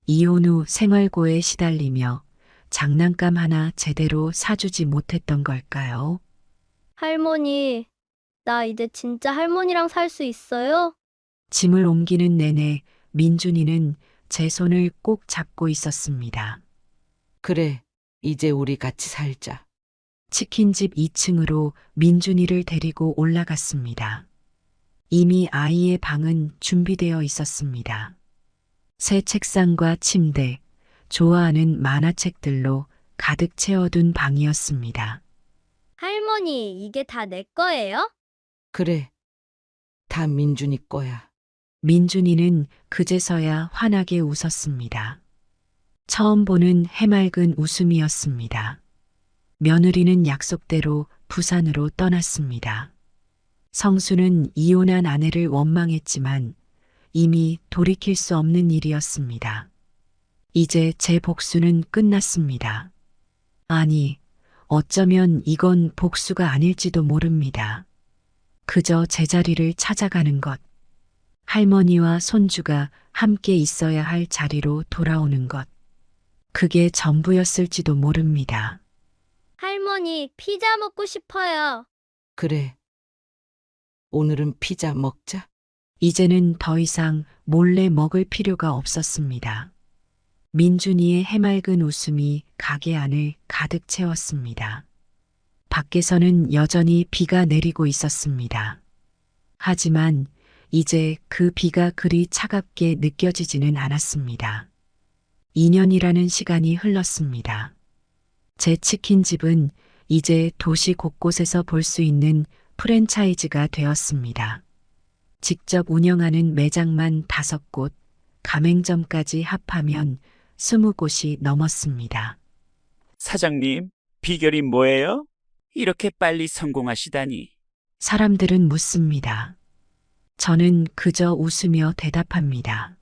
이혼 후 생활고에 시달리며 장난감 하나 제대로 사주지 못했던 걸까요? 할머니, 나 이제 진짜 할머니랑 살 수 있어요? 짐을 옮기는 내내 민준이는 제 손을 꼭 잡고 있었습니다. 그래, 이제 우리 같이 살자. 치킨집 2층으로 민준이를 데리고 올라갔습니다. 이미 아이의 방은 준비되어 있었습니다. 새 책상과 침대, 좋아하는 만화책들로 가득 채워둔 방이었습니다. 할머니, 이게 다 내 거예요? 그래, 다 민준이 거야. 민준이는 그제서야 환하게 웃었습니다. 처음 보는 해맑은 웃음이었습니다. 며느리는 약속대로 부산으로 떠났습니다. 성수는 이혼한 아내를 원망했지만 이미 돌이킬 수 없는 일이었습니다. 이제 제 복수는 끝났습니다. 아니, 어쩌면 이건 복수가 아닐지도 모릅니다. 그저 제자리를 찾아가는 것. 할머니와 손주가 함께 있어야 할 자리로 돌아오는 것. 그게 전부였을지도 모릅니다. 할머니, 피자 먹고 싶어요. 그래. 오늘은 피자 먹자. 이제는 더 이상 몰래 먹을 필요가 없었습니다. 민준이의 해맑은 웃음이 가게 안을 가득 채웠습니다. 밖에서는 여전히 비가 내리고 있었습니다. 하지만 이제 그 비가 그리 차갑게 느껴지지는 않았습니다. 2년이라는 시간이 흘렀습니다. 제 치킨집은 이제 도시 곳곳에서 볼 수 있는 프랜차이즈가 되었습니다. 직접 운영하는 매장만 5곳, 가맹점까지 합하면 20곳이 넘었습니다. 사장님, 비결이 뭐예요? 이렇게 빨리 성공하시다니. 사람들은 묻습니다. 저는 그저 웃으며 대답합니다.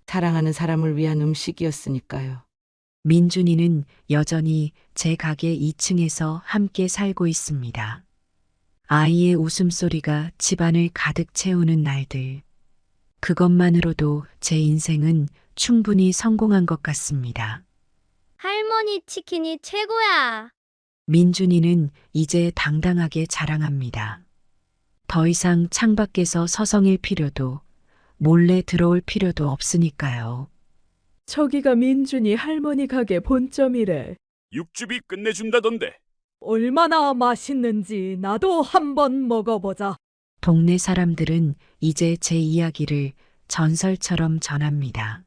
사랑하는 사람을 위한 음식이었으니까요. 민준이는 여전히 제 가게 2층에서 함께 살고 있습니다. 아이의 웃음소리가 집안을 가득 채우는 날들. 그것만으로도 제 인생은 충분히 성공한 것 같습니다. 할머니 치킨이 최고야. 민준이는 이제 당당하게 자랑합니다. 더 이상 창밖에서 서성일 필요도 몰래 들어올 필요도 없으니까요. 저기가 민준이 할머니 가게 본점이래. 육즙이 끝내준다던데. 얼마나 맛있는지 나도 한번 먹어보자. 동네 사람들은 이제 제 이야기를 전설처럼 전합니다.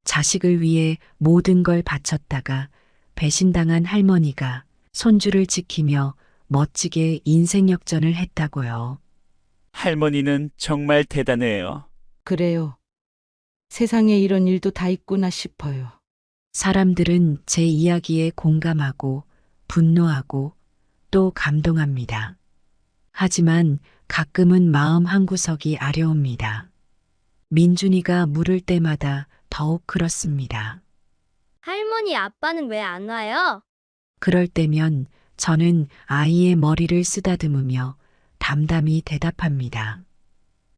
자식을 위해 모든 걸 바쳤다가 배신당한 할머니가 손주를 지키며 멋지게 인생 역전을 했다고요. 할머니는 정말 대단해요. 그래요. 세상에 이런 일도 다 있구나 싶어요. 사람들은 제 이야기에 공감하고 분노하고 또 감동합니다. 하지만 가끔은 마음 한구석이 아려옵니다. 민준이가 물을 때마다 더욱 그렇습니다. 할머니 아빠는 왜 안 와요? 그럴 때면 저는 아이의 머리를 쓰다듬으며 담담히 대답합니다.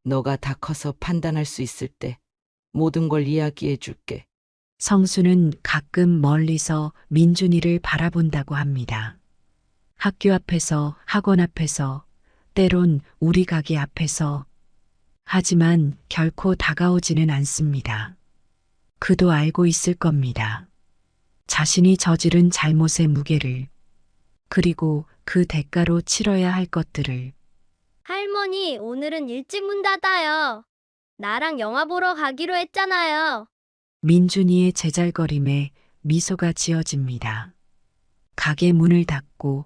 너가 다 커서 판단할 수 있을 때 모든 걸 이야기해 줄게. 성수는 가끔 멀리서 민준이를 바라본다고 합니다. 학교 앞에서, 학원 앞에서, 때론 우리 가게 앞에서. 하지만 결코 다가오지는 않습니다. 그도 알고 있을 겁니다. 자신이 저지른 잘못의 무게를, 그리고 그 대가로 치러야 할 것들을. 할머니, 오늘은 일찍 문 닫아요. 나랑 영화 보러 가기로 했잖아요. 민준이의 제잘거림에 미소가 지어집니다. 가게 문을 닫고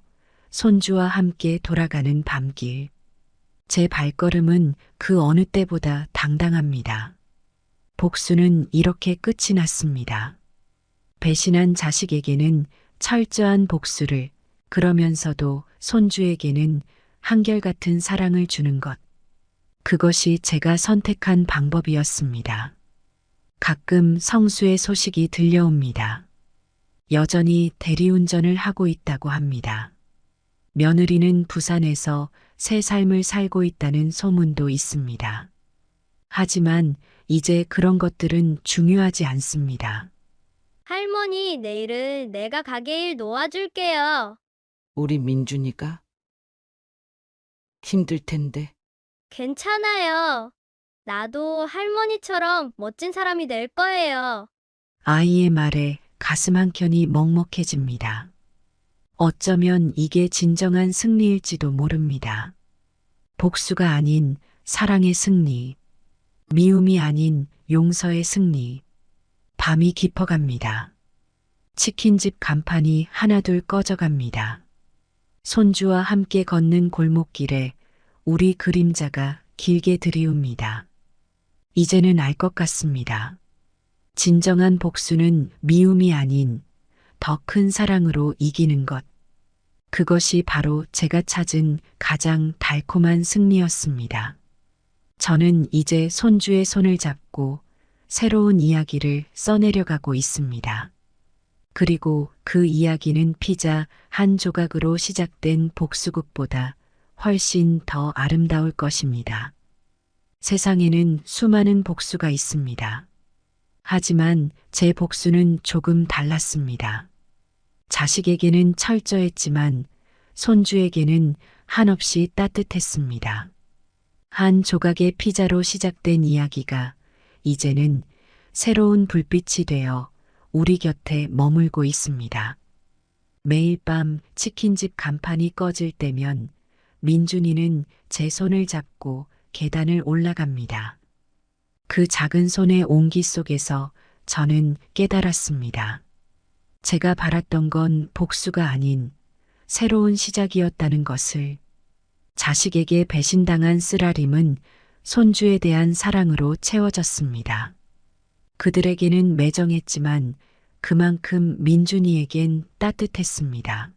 손주와 함께 돌아가는 밤길. 제 발걸음은 그 어느 때보다 당당합니다. 복수는 이렇게 끝이 났습니다. 배신한 자식에게는 철저한 복수를, 그러면서도 손주에게는 한결같은 사랑을 주는 것. 그것이 제가 선택한 방법이었습니다. 가끔 성수의 소식이 들려옵니다. 여전히 대리운전을 하고 있다고 합니다. 며느리는 부산에서 새 삶을 살고 있다는 소문도 있습니다. 하지만 이제 그런 것들은 중요하지 않습니다. 할머니, 내일은 내가 가게 일 놓아줄게요. 우리 민준이가 힘들 텐데. 괜찮아요. 나도 할머니처럼 멋진 사람이 될 거예요. 아이의 말에 가슴 한켠이 먹먹해집니다. 어쩌면 이게 진정한 승리일지도 모릅니다. 복수가 아닌 사랑의 승리, 미움이 아닌 용서의 승리. 밤이 깊어갑니다. 치킨집 간판이 하나둘 꺼져갑니다. 손주와 함께 걷는 골목길에 우리 그림자가 길게 들이웁니다. 이제는 알 것 같습니다. 진정한 복수는 미움이 아닌 더 큰 사랑으로 이기는 것. 그것이 바로 제가 찾은 가장 달콤한 승리였습니다. 저는 이제 손주의 손을 잡고 새로운 이야기를 써내려가고 있습니다. 그리고 그 이야기는 피자 한 조각으로 시작된 복수극보다 훨씬 더 아름다울 것입니다. 세상에는 수많은 복수가 있습니다. 하지만 제 복수는 조금 달랐습니다. 자식에게는 철저했지만 손주에게는 한없이 따뜻했습니다. 한 조각의 피자로 시작된 이야기가 이제는 새로운 불빛이 되어 우리 곁에 머물고 있습니다. 매일 밤 치킨집 간판이 꺼질 때면 민준이는 제 손을 잡고 계단을 올라갑니다. 그 작은 손의 온기 속에서 저는 깨달았습니다. 제가 바랐던 건 복수가 아닌 새로운 시작이었다는 것을. 자식에게 배신당한 쓰라림은 손주에 대한 사랑으로 채워졌습니다. 그들에게는 매정했지만 그만큼 민준이에겐 따뜻했습니다.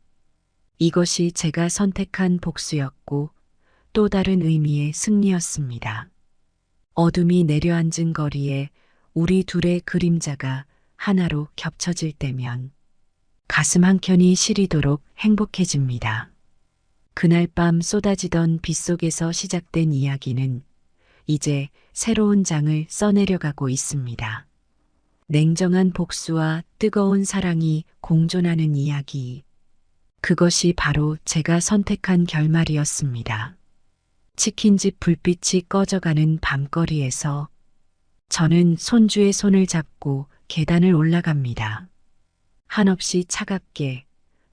이것이 제가 선택한 복수였고 또 다른 의미의 승리였습니다. 어둠이 내려앉은 거리에 우리 둘의 그림자가 하나로 겹쳐질 때면 가슴 한켠이 시리도록 행복해집니다. 그날 밤 쏟아지던 빗속에서 시작된 이야기는 이제 새로운 장을 써내려가고 있습니다. 냉정한 복수와 뜨거운 사랑이 공존하는 이야기. 그것이 바로 제가 선택한 결말이었습니다. 치킨집 불빛이 꺼져가는 밤거리에서 저는 손주의 손을 잡고 계단을 올라갑니다. 한없이 차갑게,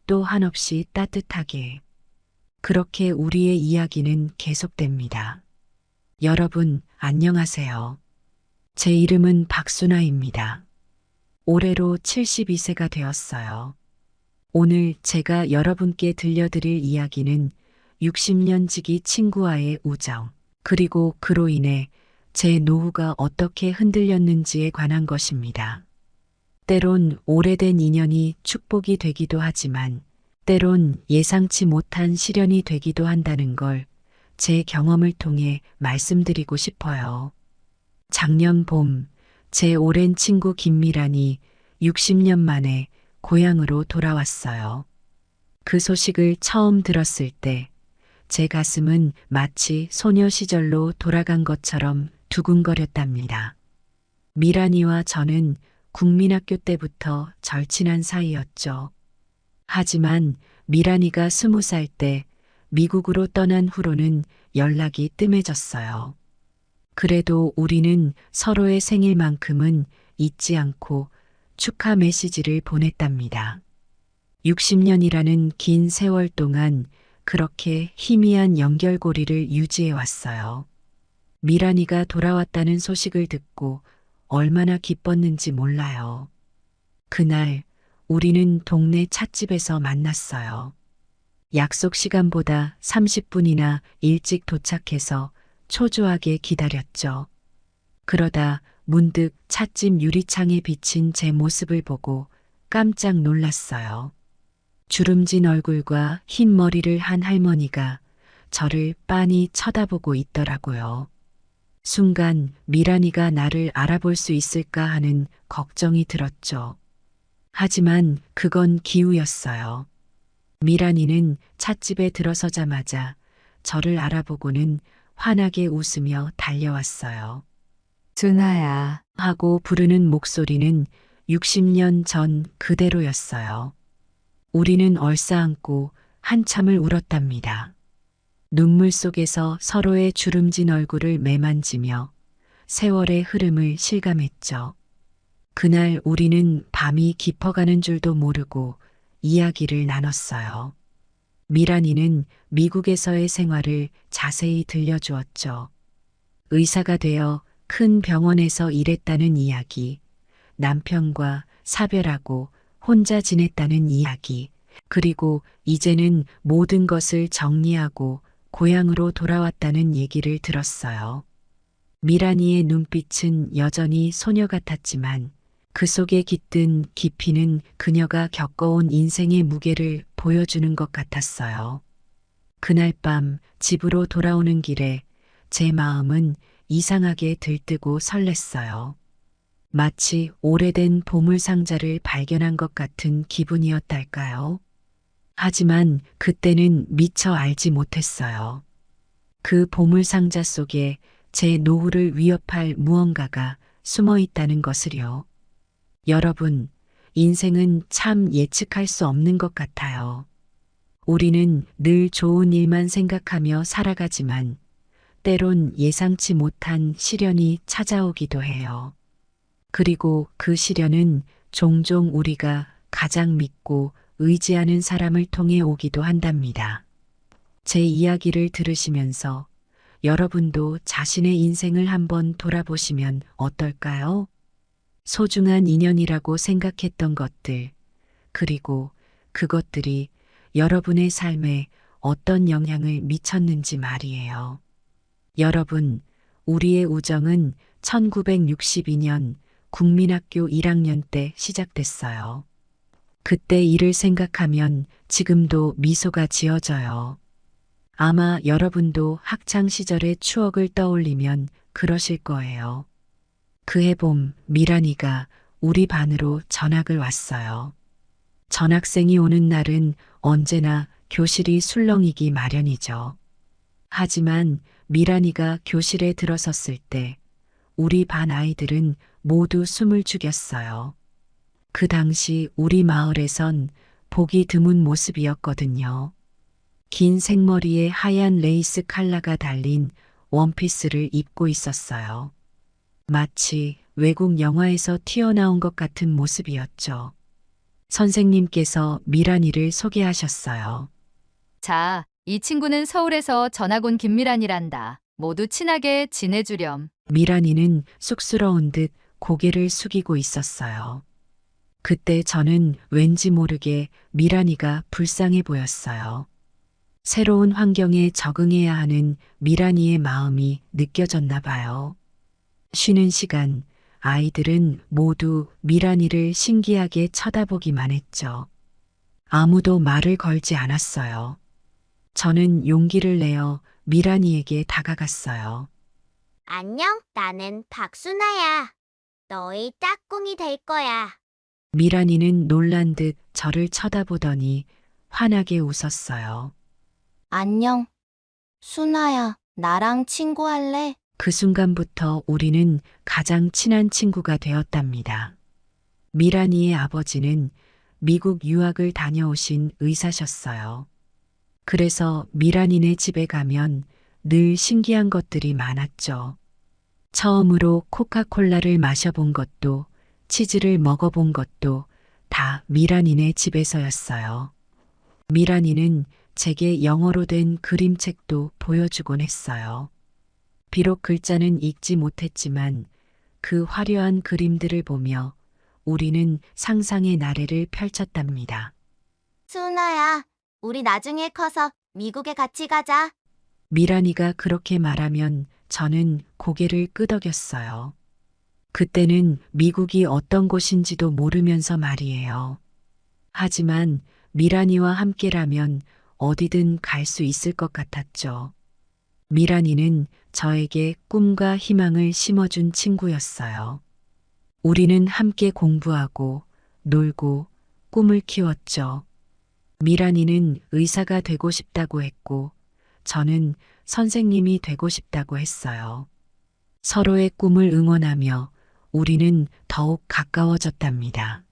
또 한없이 따뜻하게. 그렇게 우리의 이야기는 계속됩니다. 여러분, 안녕하세요. 제 이름은 박순아입니다. 올해로 72세가 되었어요. 오늘 제가 여러분께 들려드릴 이야기는 60년 지기 친구와의 우정, 그리고 그로 인해 제 노후가 어떻게 흔들렸는지에 관한 것입니다. 때론 오래된 인연이 축복이 되기도 하지만 때론 예상치 못한 시련이 되기도 한다는 걸 제 경험을 통해 말씀드리고 싶어요. 작년 봄, 제 오랜 친구 김미란이 60년 만에 고향으로 돌아왔어요. 그 소식을 처음 들었을 때 제 가슴은 마치 소녀 시절로 돌아간 것처럼 두근거렸답니다. 미란이와 저는 국민학교 때부터 절친한 사이였죠. 하지만 미란이가 20살 때 미국으로 떠난 후로는 연락이 뜸해졌어요. 그래도 우리는 서로의 생일만큼은 잊지 않고 축하 메시지를 보냈답니다. 60년이라는 긴 세월 동안 그렇게 희미한 연결고리를 유지해 왔어요. 미란이가 돌아왔다는 소식을 듣고 얼마나 기뻤는지 몰라요. 그날 우리는 동네 찻집에서 만났어요. 약속 시간보다 30분이나 일찍 도착해서 초조하게 기다렸죠. 그러다 문득 찻집 유리창에 비친 제 모습을 보고 깜짝 놀랐어요. 주름진 얼굴과 흰 머리를 한 할머니가 저를 빤히 쳐다보고 있더라고요. 순간 미란이가 나를 알아볼 수 있을까 하는 걱정이 들었죠. 하지만 그건 기우였어요. 미란이는 찻집에 들어서자마자 저를 알아보고는 환하게 웃으며 달려왔어요. 준아야. 하고 부르는 목소리는 60년 전 그대로였어요. 우리는 얼싸안고 한참을 울었답니다. 눈물 속에서 서로의 주름진 얼굴을 매만지며 세월의 흐름을 실감했죠. 그날 우리는 밤이 깊어가는 줄도 모르고 이야기를 나눴어요. 미란이는 미국에서의 생활을 자세히 들려주었죠. 의사가 되어 큰 병원에서 일했다는 이야기, 남편과 사별하고 혼자 지냈다는 이야기, 그리고 이제는 모든 것을 정리하고 고향으로 돌아왔다는 얘기를 들었어요. 미란이의 눈빛은 여전히 소녀 같았지만 그 속에 깃든 깊이는 그녀가 겪어온 인생의 무게를 보여주는 것 같았어요. 그날 밤 집으로 돌아오는 길에 제 마음은 이상하게 들뜨고 설렜어요. 마치 오래된 보물상자를 발견한 것 같은 기분이었달까요? 하지만 그때는 미처 알지 못했어요. 그 보물상자 속에 제 노후를 위협할 무언가가 숨어 있다는 것을요. 여러분, 인생은 참 예측할 수 없는 것 같아요. 우리는 늘 좋은 일만 생각하며 살아가지만 때론 예상치 못한 시련이 찾아오기도 해요. 그리고 그 시련은 종종 우리가 가장 믿고 의지하는 사람을 통해 오기도 한답니다. 제 이야기를 들으시면서 여러분도 자신의 인생을 한번 돌아보시면 어떨까요? 소중한 인연이라고 생각했던 것들, 그리고 그것들이 여러분의 삶에 어떤 영향을 미쳤는지 말이에요. 여러분, 우리의 우정은 1962년 국민학교 1학년 때 시작됐어요. 그때 일을 생각하면 지금도 미소가 지어져요. 아마 여러분도 학창 시절의 추억을 떠올리면 그러실 거예요. 그해 봄 미란이가 우리 반으로 전학을 왔어요. 전학생이 오는 날은 언제나 교실이 술렁이기 마련이죠. 하지만 미란이가 교실에 들어섰을 때 우리 반 아이들은 모두 숨을 죽였어요. 그 당시 우리 마을에선 보기 드문 모습이었거든요. 긴 생머리에 하얀 레이스 칼라가 달린 원피스를 입고 있었어요. 마치 외국 영화에서 튀어나온 것 같은 모습이었죠. 선생님께서 미란이를 소개하셨어요. 자, 이 친구는 서울에서 전학 온 김미란이란다. 모두 친하게 지내주렴. 미란이는 쑥스러운 듯 고개를 숙이고 있었어요. 그때 저는 왠지 모르게 미란이가 불쌍해 보였어요. 새로운 환경에 적응해야 하는 미란이의 마음이 느껴졌나 봐요. 쉬는 시간, 아이들은 모두 미란이를 신기하게 쳐다보기만 했죠. 아무도 말을 걸지 않았어요. 저는 용기를 내어 미란이에게 다가갔어요. 안녕, 나는 박순아야. 너의 짝꿍이 될 거야. 미란이는 놀란 듯 저를 쳐다보더니 환하게 웃었어요. 안녕, 순아야. 나랑 친구할래? 그 순간부터 우리는 가장 친한 친구가 되었답니다. 미란이의 아버지는 미국 유학을 다녀오신 의사셨어요. 그래서 미란이네 집에 가면 늘 신기한 것들이 많았죠. 처음으로 코카콜라를 마셔본 것도 치즈를 먹어본 것도 다 미란이네 집에서였어요. 미란이는 제게 영어로 된 그림책도 보여주곤 했어요. 비록 글자는 읽지 못했지만 그 화려한 그림들을 보며 우리는 상상의 나래를 펼쳤답니다. 순아야, 우리 나중에 커서 미국에 같이 가자. 미란이가 그렇게 말하면 저는 고개를 끄덕였어요. 그때는 미국이 어떤 곳인지도 모르면서 말이에요. 하지만 미란이와 함께라면 어디든 갈 수 있을 것 같았죠. 미란이는 저에게 꿈과 희망을 심어준 친구였어요. 우리는 함께 공부하고 놀고 꿈을 키웠죠. 미란이는 의사가 되고 싶다고 했고 저는 선생님이 되고 싶다고 했어요. 서로의 꿈을 응원하며 우리는 더욱 가까워졌답니다.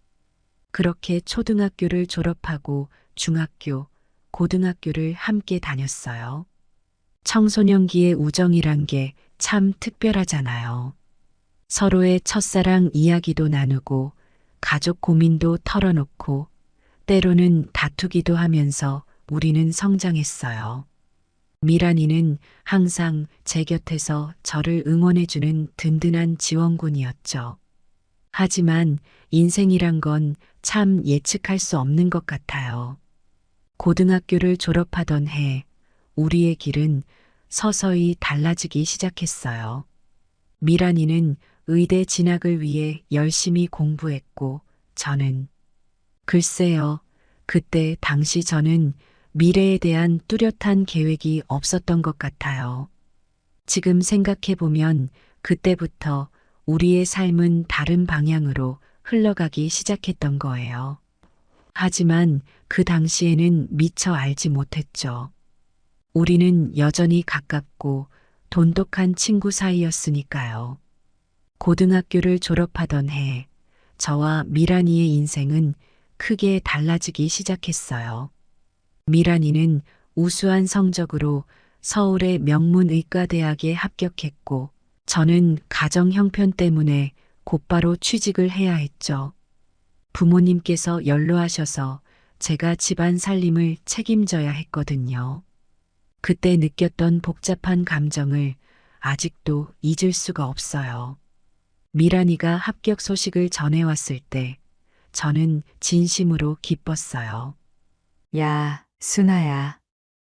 그렇게 초등학교를 졸업하고 중학교, 고등학교를 함께 다녔어요. 청소년기의 우정이란 게 참 특별하잖아요. 서로의 첫사랑 이야기도 나누고 가족 고민도 털어놓고 때로는 다투기도 하면서 우리는 성장했어요. 미란이는 항상 제 곁에서 저를 응원해주는 든든한 지원군이었죠. 하지만 인생이란 건 참 예측할 수 없는 것 같아요. 고등학교를 졸업하던 해 우리의 길은 서서히 달라지기 시작했어요. 미란이는 의대 진학을 위해 열심히 공부했고 저는 글쎄요, 그때 당시 저는 미래에 대한 뚜렷한 계획이 없었던 것 같아요. 지금 생각해보면 그때부터 우리의 삶은 다른 방향으로 흘러가기 시작했던 거예요. 하지만 그 당시에는 미처 알지 못했죠. 우리는 여전히 가깝고 돈독한 친구 사이였으니까요. 고등학교를 졸업하던 해, 저와 미란이의 인생은 크게 달라지기 시작했어요. 미란이는 우수한 성적으로 서울의 명문의과대학에 합격했고, 저는 가정 형편 때문에 곧바로 취직을 해야 했죠. 부모님께서 연로하셔서 제가 집안 살림을 책임져야 했거든요. 그때 느꼈던 복잡한 감정을 아직도 잊을 수가 없어요. 미란이가 합격 소식을 전해왔을 때 저는 진심으로 기뻤어요. 야, 순아야.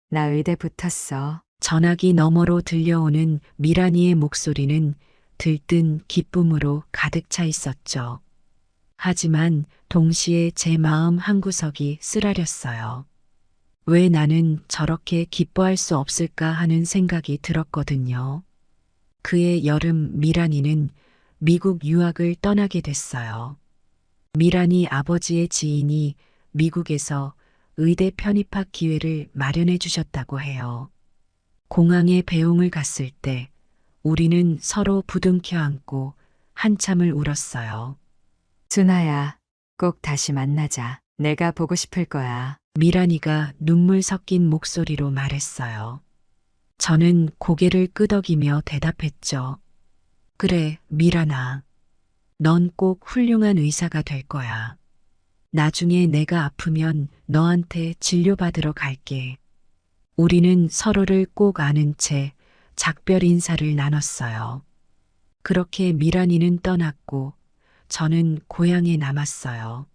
나 의대 붙었어. 전화기 너머로 들려오는 미란이의 목소리는 들뜬 기쁨으로 가득 차 있었죠. 하지만 동시에 제 마음 한구석이 쓰라렸어요. 왜 나는 저렇게 기뻐할 수 없을까 하는 생각이 들었거든요. 그해 여름 미란이는 미국 유학을 떠나게 됐어요. 미란이 아버지의 지인이 미국에서 의대 편입학 기회를 마련해 주셨다고 해요. 공항에 배웅을 갔을 때 우리는 서로 부둥켜 안고 한참을 울었어요. 순아야, 꼭 다시 만나자. 내가 보고 싶을 거야. 미란이가 눈물 섞인 목소리로 말했어요. 저는 고개를 끄덕이며 대답했죠. 그래, 미란아. 넌 꼭 훌륭한 의사가 될 거야. 나중에 내가 아프면 너한테 진료받으러 갈게. 우리는 서로를 꼭 아는 채 작별 인사를 나눴어요. 그렇게 미란이는 떠났고 저는 고향에 남았어요.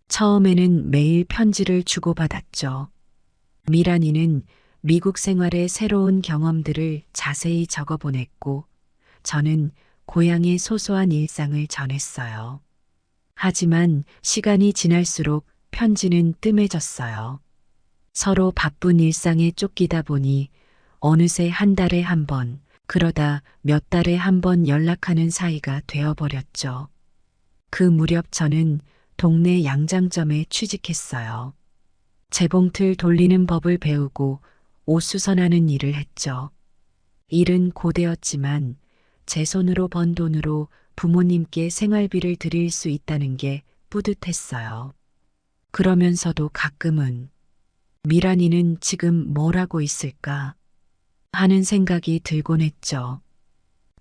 처음에는 매일 편지를 주고받았죠. 미란이는 미국 생활의 새로운 경험들을 자세히 적어 보냈고 저는 고향의 소소한 일상을 전했어요. 하지만 시간이 지날수록 편지는 뜸해졌어요. 서로 바쁜 일상에 쫓기다 보니 어느새 한 달에 한 번, 그러다 몇 달에 한 번 연락하는 사이가 되어버렸죠. 그 무렵 저는 동네 양장점에 취직했어요. 재봉틀 돌리는 법을 배우고 옷 수선하는 일을 했죠. 일은 고되었지만 제 손으로 번 돈으로 부모님께 생활비를 드릴 수 있다는 게 뿌듯했어요. 그러면서도 가끔은 미란이는 지금 뭘 하고 있을까 하는 생각이 들곤 했죠.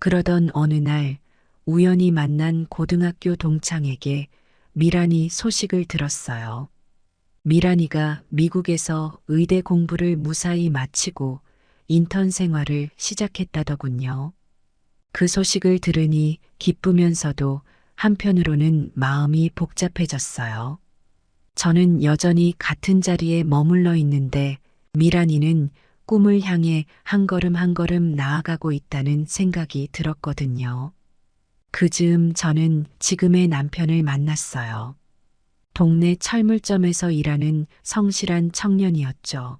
그러던 어느 날 우연히 만난 고등학교 동창에게 미란이 소식을 들었어요. 미란이가 미국에서 의대 공부를 무사히 마치고 인턴 생활을 시작했다더군요. 그 소식을 들으니 기쁘면서도 한편으로는 마음이 복잡해졌어요. 저는 여전히 같은 자리에 머물러 있는데 미란이는 꿈을 향해 한 걸음 한 걸음 나아가고 있다는 생각이 들었거든요. 그 즈음 저는 지금의 남편을 만났어요. 동네 철물점에서 일하는 성실한 청년이었죠.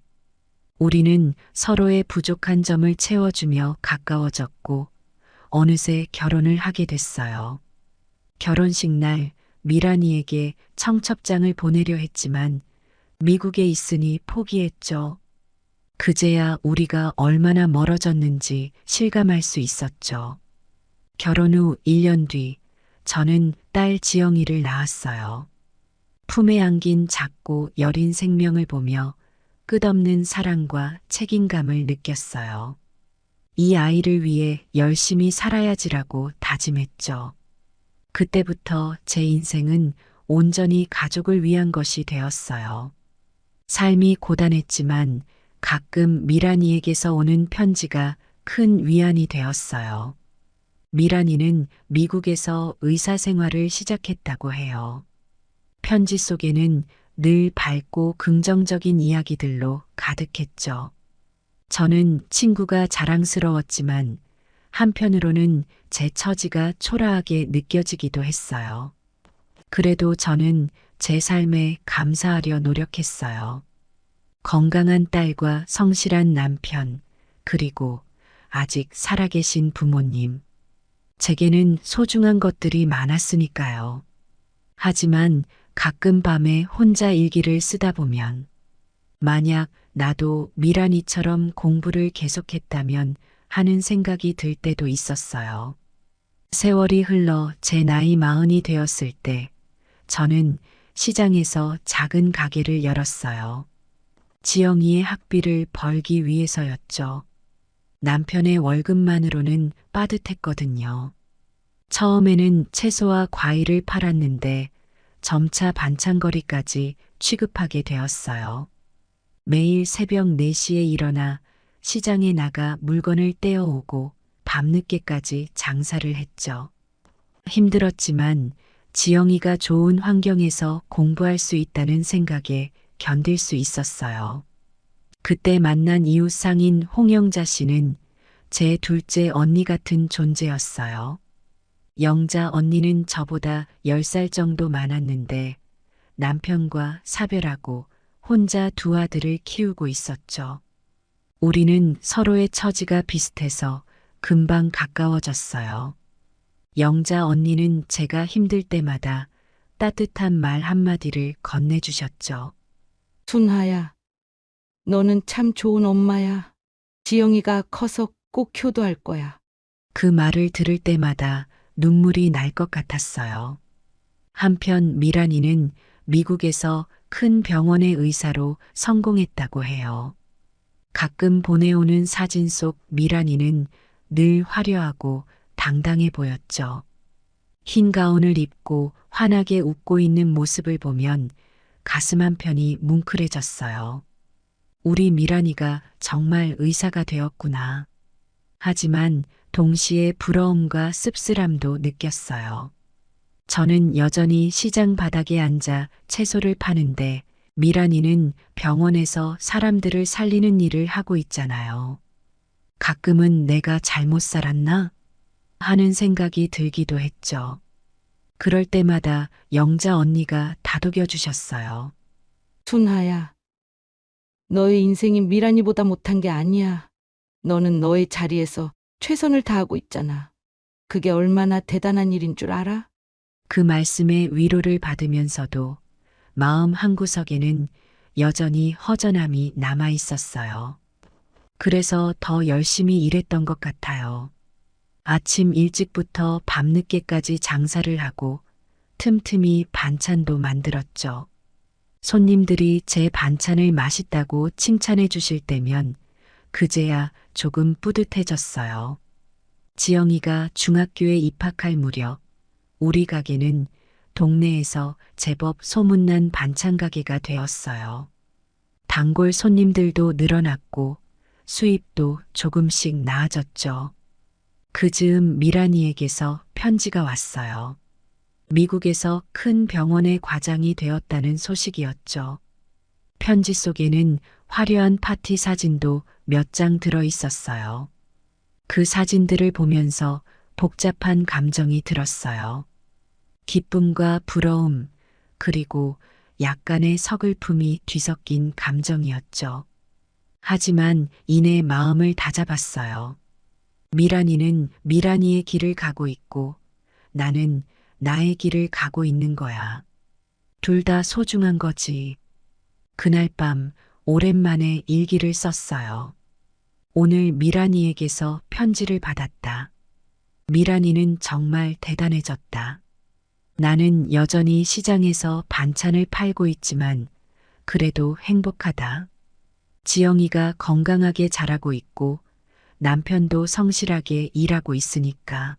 우리는 서로의 부족한 점을 채워주며 가까워졌고 어느새 결혼을 하게 됐어요. 결혼식 날 미란이에게 청첩장을 보내려 했지만 미국에 있으니 포기했죠. 그제야 우리가 얼마나 멀어졌는지 실감할 수 있었죠. 결혼 후 1년 뒤 저는 딸 지영이를 낳았어요. 품에 안긴 작고 여린 생명을 보며 끝없는 사랑과 책임감을 느꼈어요. 이 아이를 위해 열심히 살아야지라고 다짐했죠. 그때부터 제 인생은 온전히 가족을 위한 것이 되었어요. 삶이 고단했지만 가끔 미란이에게서 오는 편지가 큰 위안이 되었어요. 미란이는 미국에서 의사 생활을 시작했다고 해요. 편지 속에는 늘 밝고 긍정적인 이야기들로 가득했죠. 저는 친구가 자랑스러웠지만 한편으로는 제 처지가 초라하게 느껴지기도 했어요. 그래도 저는 제 삶에 감사하려 노력했어요. 건강한 딸과 성실한 남편, 그리고 아직 살아계신 부모님. 제게는 소중한 것들이 많았으니까요. 하지만 가끔 밤에 혼자 일기를 쓰다 보면 만약 나도 미란이처럼 공부를 계속했다면 하는 생각이 들 때도 있었어요. 세월이 흘러 제 나이 40이 되었을 때 저는 시장에서 작은 가게를 열었어요. 지영이의 학비를 벌기 위해서였죠. 남편의 월급만으로는 빠듯했거든요. 처음에는 채소와 과일을 팔았는데 점차 반찬거리까지 취급하게 되었어요. 매일 새벽 4시에 일어나 시장에 나가 물건을 떼어오고 밤늦게까지 장사를 했죠. 힘들었지만 지영이가 좋은 환경에서 공부할 수 있다는 생각에 견딜 수 있었어요. 그때 만난 이웃 상인 홍영자 씨는 제 둘째 언니 같은 존재였어요. 영자 언니는 저보다 10살 정도 많았는데 남편과 사별하고 혼자 두 아들을 키우고 있었죠. 우리는 서로의 처지가 비슷해서 금방 가까워졌어요. 영자 언니는 제가 힘들 때마다 따뜻한 말 한마디를 건네주셨죠. 순하야, 너는 참 좋은 엄마야. 지영이가 커서 꼭 효도할 거야. 그 말을 들을 때마다 눈물이 날 것 같았어요. 한편 미란이는 미국에서 큰 병원의 의사로 성공했다고 해요. 가끔 보내오는 사진 속 미란이는 늘 화려하고 당당해 보였죠. 흰 가운을 입고 환하게 웃고 있는 모습을 보면 가슴 한편이 뭉클해졌어요. 우리 미란이가 정말 의사가 되었구나. 하지만 동시에 부러움과 씁쓸함도 느꼈어요. 저는 여전히 시장 바닥에 앉아 채소를 파는데 미란이는 병원에서 사람들을 살리는 일을 하고 있잖아요. 가끔은 내가 잘못 살았나? 하는 생각이 들기도 했죠. 그럴 때마다 영자 언니가 다독여 주셨어요. 순하야, 너의 인생이 미란이보다 못한 게 아니야. 너는 너의 자리에서 최선을 다하고 있잖아. 그게 얼마나 대단한 일인 줄 알아? 그 말씀에 위로를 받으면서도 마음 한구석에는 여전히 허전함이 남아 있었어요. 그래서 더 열심히 일했던 것 같아요. 아침 일찍부터 밤늦게까지 장사를 하고 틈틈이 반찬도 만들었죠. 손님들이 제 반찬을 맛있다고 칭찬해 주실 때면 그제야 조금 뿌듯해졌어요. 지영이가 중학교에 입학할 무렵 우리 가게는 동네에서 제법 소문난 반찬 가게가 되었어요. 단골 손님들도 늘어났고 수입도 조금씩 나아졌죠. 그 즈음 미란이에게서 편지가 왔어요. 미국에서 큰 병원의 과장이 되었다는 소식이었죠. 편지 속에는 화려한 파티 사진도 몇 장 들어 있었어요. 그 사진들을 보면서 복잡한 감정이 들었어요. 기쁨과 부러움, 그리고 약간의 서글픔이 뒤섞인 감정이었죠. 하지만 이내 마음을 다잡았어요. 미란이는 미란이의 길을 가고 있고 나는 나의 길을 가고 있는 거야. 둘 다 소중한 거지. 그날 밤 오랜만에 일기를 썼어요. 오늘 미란이에게서 편지를 받았다. 미란이는 정말 대단해졌다. 나는 여전히 시장에서 반찬을 팔고 있지만 그래도 행복하다. 지영이가 건강하게 자라고 있고 남편도 성실하게 일하고 있으니까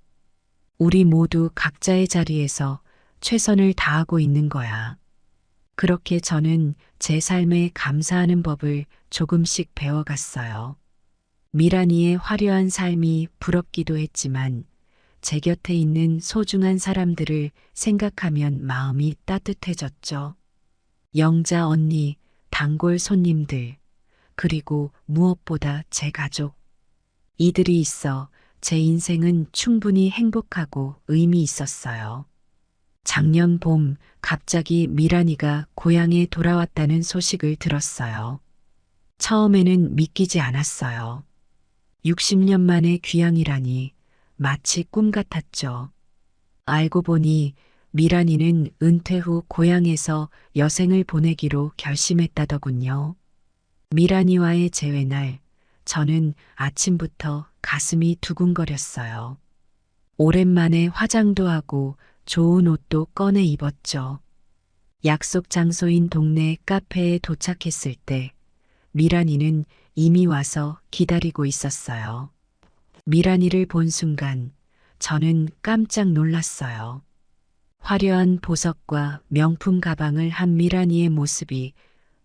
우리 모두 각자의 자리에서 최선을 다하고 있는 거야. 그렇게 저는 제 삶에 감사하는 법을 조금씩 배워갔어요. 미란이의 화려한 삶이 부럽기도 했지만 제 곁에 있는 소중한 사람들을 생각하면 마음이 따뜻해졌죠. 영자 언니, 단골 손님들, 그리고 무엇보다 제 가족. 이들이 있어 제 인생은 충분히 행복하고 의미 있었어요. 작년 봄 갑자기 미란이가 고향에 돌아왔다는 소식을 들었어요. 처음에는 믿기지 않았어요. 60년 만에 귀향이라니 마치 꿈 같았죠. 알고 보니 미란이는 은퇴 후 고향에서 여생을 보내기로 결심했다더군요. 미란이와의 재회날, 저는 아침부터 가슴이 두근거렸어요. 오랜만에 화장도 하고 좋은 옷도 꺼내 입었죠. 약속 장소인 동네 카페에 도착했을 때 미란이는 이미 와서 기다리고 있었어요. 미란이를 본 순간 저는 깜짝 놀랐어요. 화려한 보석과 명품 가방을 한 미란이의 모습이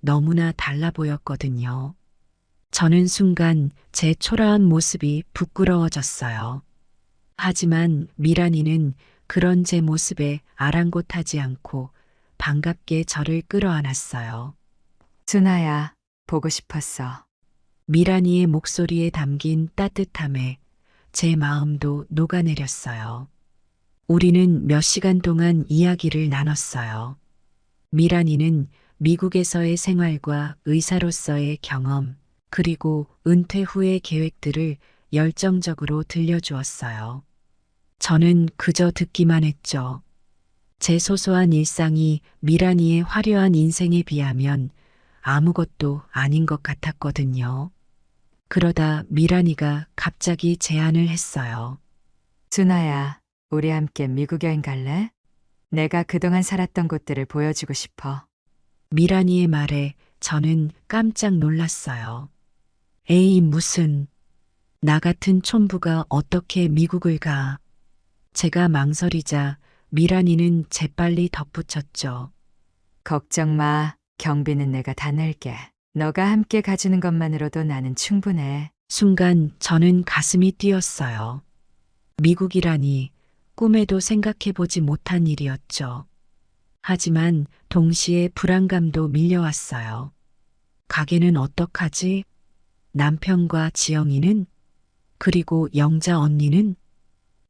너무나 달라 보였거든요. 저는 순간 제 초라한 모습이 부끄러워졌어요. 하지만 미란이는 그런 제 모습에 아랑곳하지 않고 반갑게 저를 끌어안았어요. 준아야, 보고 싶었어. 미란이의 목소리에 담긴 따뜻함에 제 마음도 녹아내렸어요. 우리는 몇 시간 동안 이야기를 나눴어요. 미란이는 미국에서의 생활과 의사로서의 경험, 그리고 은퇴 후의 계획들을 열정적으로 들려주었어요. 저는 그저 듣기만 했죠. 제 소소한 일상이 미란이의 화려한 인생에 비하면 아무것도 아닌 것 같았거든요. 그러다 미란이가 갑자기 제안을 했어요. 준아야, 우리 함께 미국 여행 갈래? 내가 그동안 살았던 곳들을 보여주고 싶어. 미란이의 말에 저는 깜짝 놀랐어요. 에이, 무슨, 나 같은 촌부가 어떻게 미국을 가? 제가 망설이자 미란이는 재빨리 덧붙였죠. 걱정 마. 경비는 내가 다 낼게. 너가 함께 가주는 것만으로도 나는 충분해. 순간 저는 가슴이 뛰었어요. 미국이라니 꿈에도 생각해보지 못한 일이었죠. 하지만 동시에 불안감도 밀려왔어요. 가게는 어떡하지? 남편과 지영이는? 그리고 영자 언니는?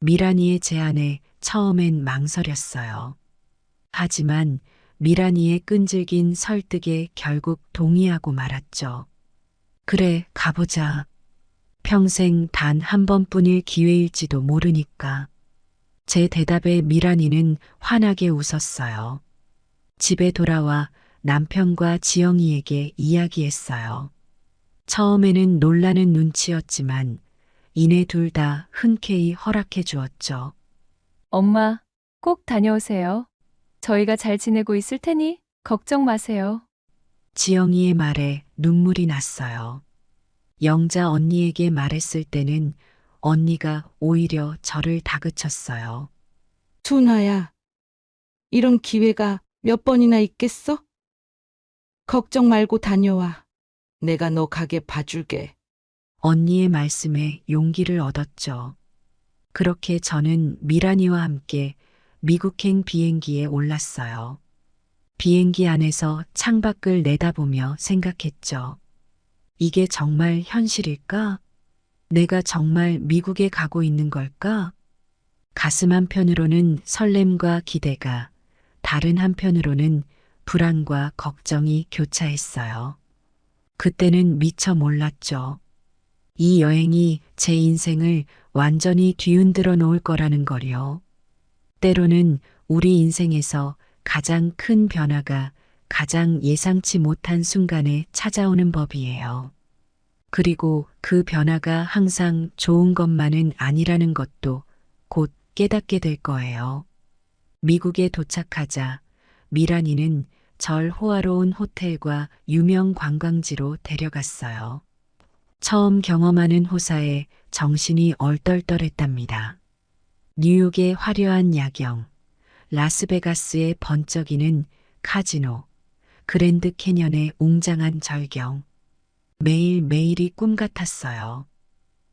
미란이의 제안에 처음엔 망설였어요. 하지만 미란이의 끈질긴 설득에 결국 동의하고 말았죠. 그래, 가보자. 평생 단 한 번뿐일 기회일지도 모르니까. 제 대답에 미란이는 환하게 웃었어요. 집에 돌아와 남편과 지영이에게 이야기했어요. 처음에는 놀라는 눈치였지만 이내 둘 다 흔쾌히 허락해 주었죠. 엄마, 꼭 다녀오세요. 저희가 잘 지내고 있을 테니 걱정 마세요. 지영이의 말에 눈물이 났어요. 영자 언니에게 말했을 때는 언니가 오히려 저를 다그쳤어요. 순아야, 이런 기회가 몇 번이나 있겠어? 걱정 말고 다녀와. 내가 너 가게 봐줄게. 언니의 말씀에 용기를 얻었죠. 그렇게 저는 미란이와 함께 미국행 비행기에 올랐어요. 비행기 안에서 창밖을 내다보며 생각했죠. 이게 정말 현실일까? 내가 정말 미국에 가고 있는 걸까? 가슴 한편으로는 설렘과 기대가, 다른 한편으로는 불안과 걱정이 교차했어요. 그때는 미처 몰랐죠. 이 여행이 제 인생을 완전히 뒤흔들어 놓을 거라는 걸요. 때로는 우리 인생에서 가장 큰 변화가 가장 예상치 못한 순간에 찾아오는 법이에요. 그리고 그 변화가 항상 좋은 것만은 아니라는 것도 곧 깨닫게 될 거예요. 미국에 도착하자 미란이는 절 호화로운 호텔과 유명 관광지로 데려갔어요. 처음 경험하는 호사에 정신이 얼떨떨했답니다. 뉴욕의 화려한 야경, 라스베가스의 번쩍이는 카지노, 그랜드 캐년의 웅장한 절경. 매일매일이 꿈 같았어요.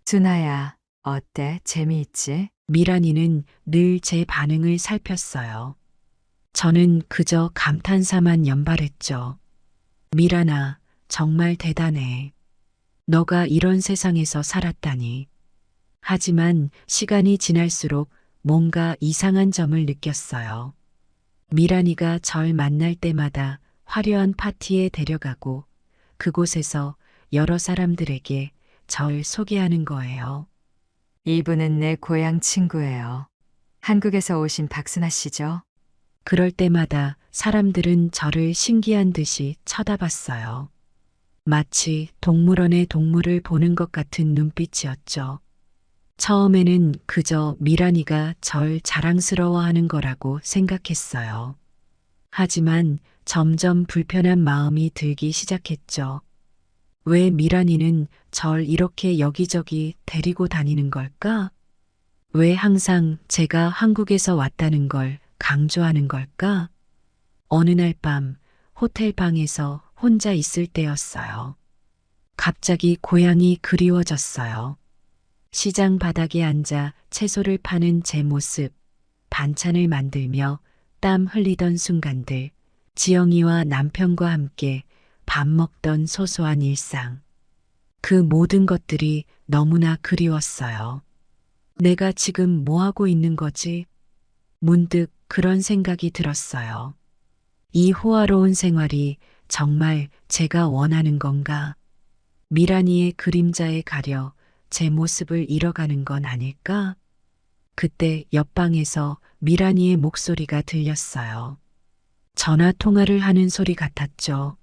순아야, 어때? 재미있지? 미란이는 늘 제 반응을 살폈어요. 저는 그저 감탄사만 연발했죠. 미란아, 정말 대단해. 너가 이런 세상에서 살았다니. 하지만 시간이 지날수록 뭔가 이상한 점을 느꼈어요. 미란이가 절 만날 때마다 화려한 파티에 데려가고 그곳에서 여러 사람들에게 절 소개하는 거예요. 이분은 내 고향 친구예요. 한국에서 오신 박순아 씨죠? 그럴 때마다 사람들은 저를 신기한 듯이 쳐다봤어요. 마치 동물원의 동물을 보는 것 같은 눈빛이었죠. 처음에는 그저 미란이가 절 자랑스러워하는 거라고 생각했어요. 하지만 점점 불편한 마음이 들기 시작했죠. 왜 미란이는 절 이렇게 여기저기 데리고 다니는 걸까? 왜 항상 제가 한국에서 왔다는 걸 강조하는 걸까? 어느 날 밤 호텔 방에서 혼자 있을 때였어요. 갑자기 고향이 그리워졌어요. 시장 바닥에 앉아 채소를 파는 제 모습, 반찬을 만들며 땀 흘리던 순간들, 지영이와 남편과 함께 밥 먹던 소소한 일상. 그 모든 것들이 너무나 그리웠어요. 내가 지금 뭐 하고 있는 거지? 문득 그런 생각이 들었어요. 이 호화로운 생활이 정말 제가 원하는 건가? 미란이의 그림자에 가려 제 모습을 잃어가는 건 아닐까? 그때 옆방에서 미란이의 목소리가 들렸어요. 전화 통화를 하는 소리 같았죠.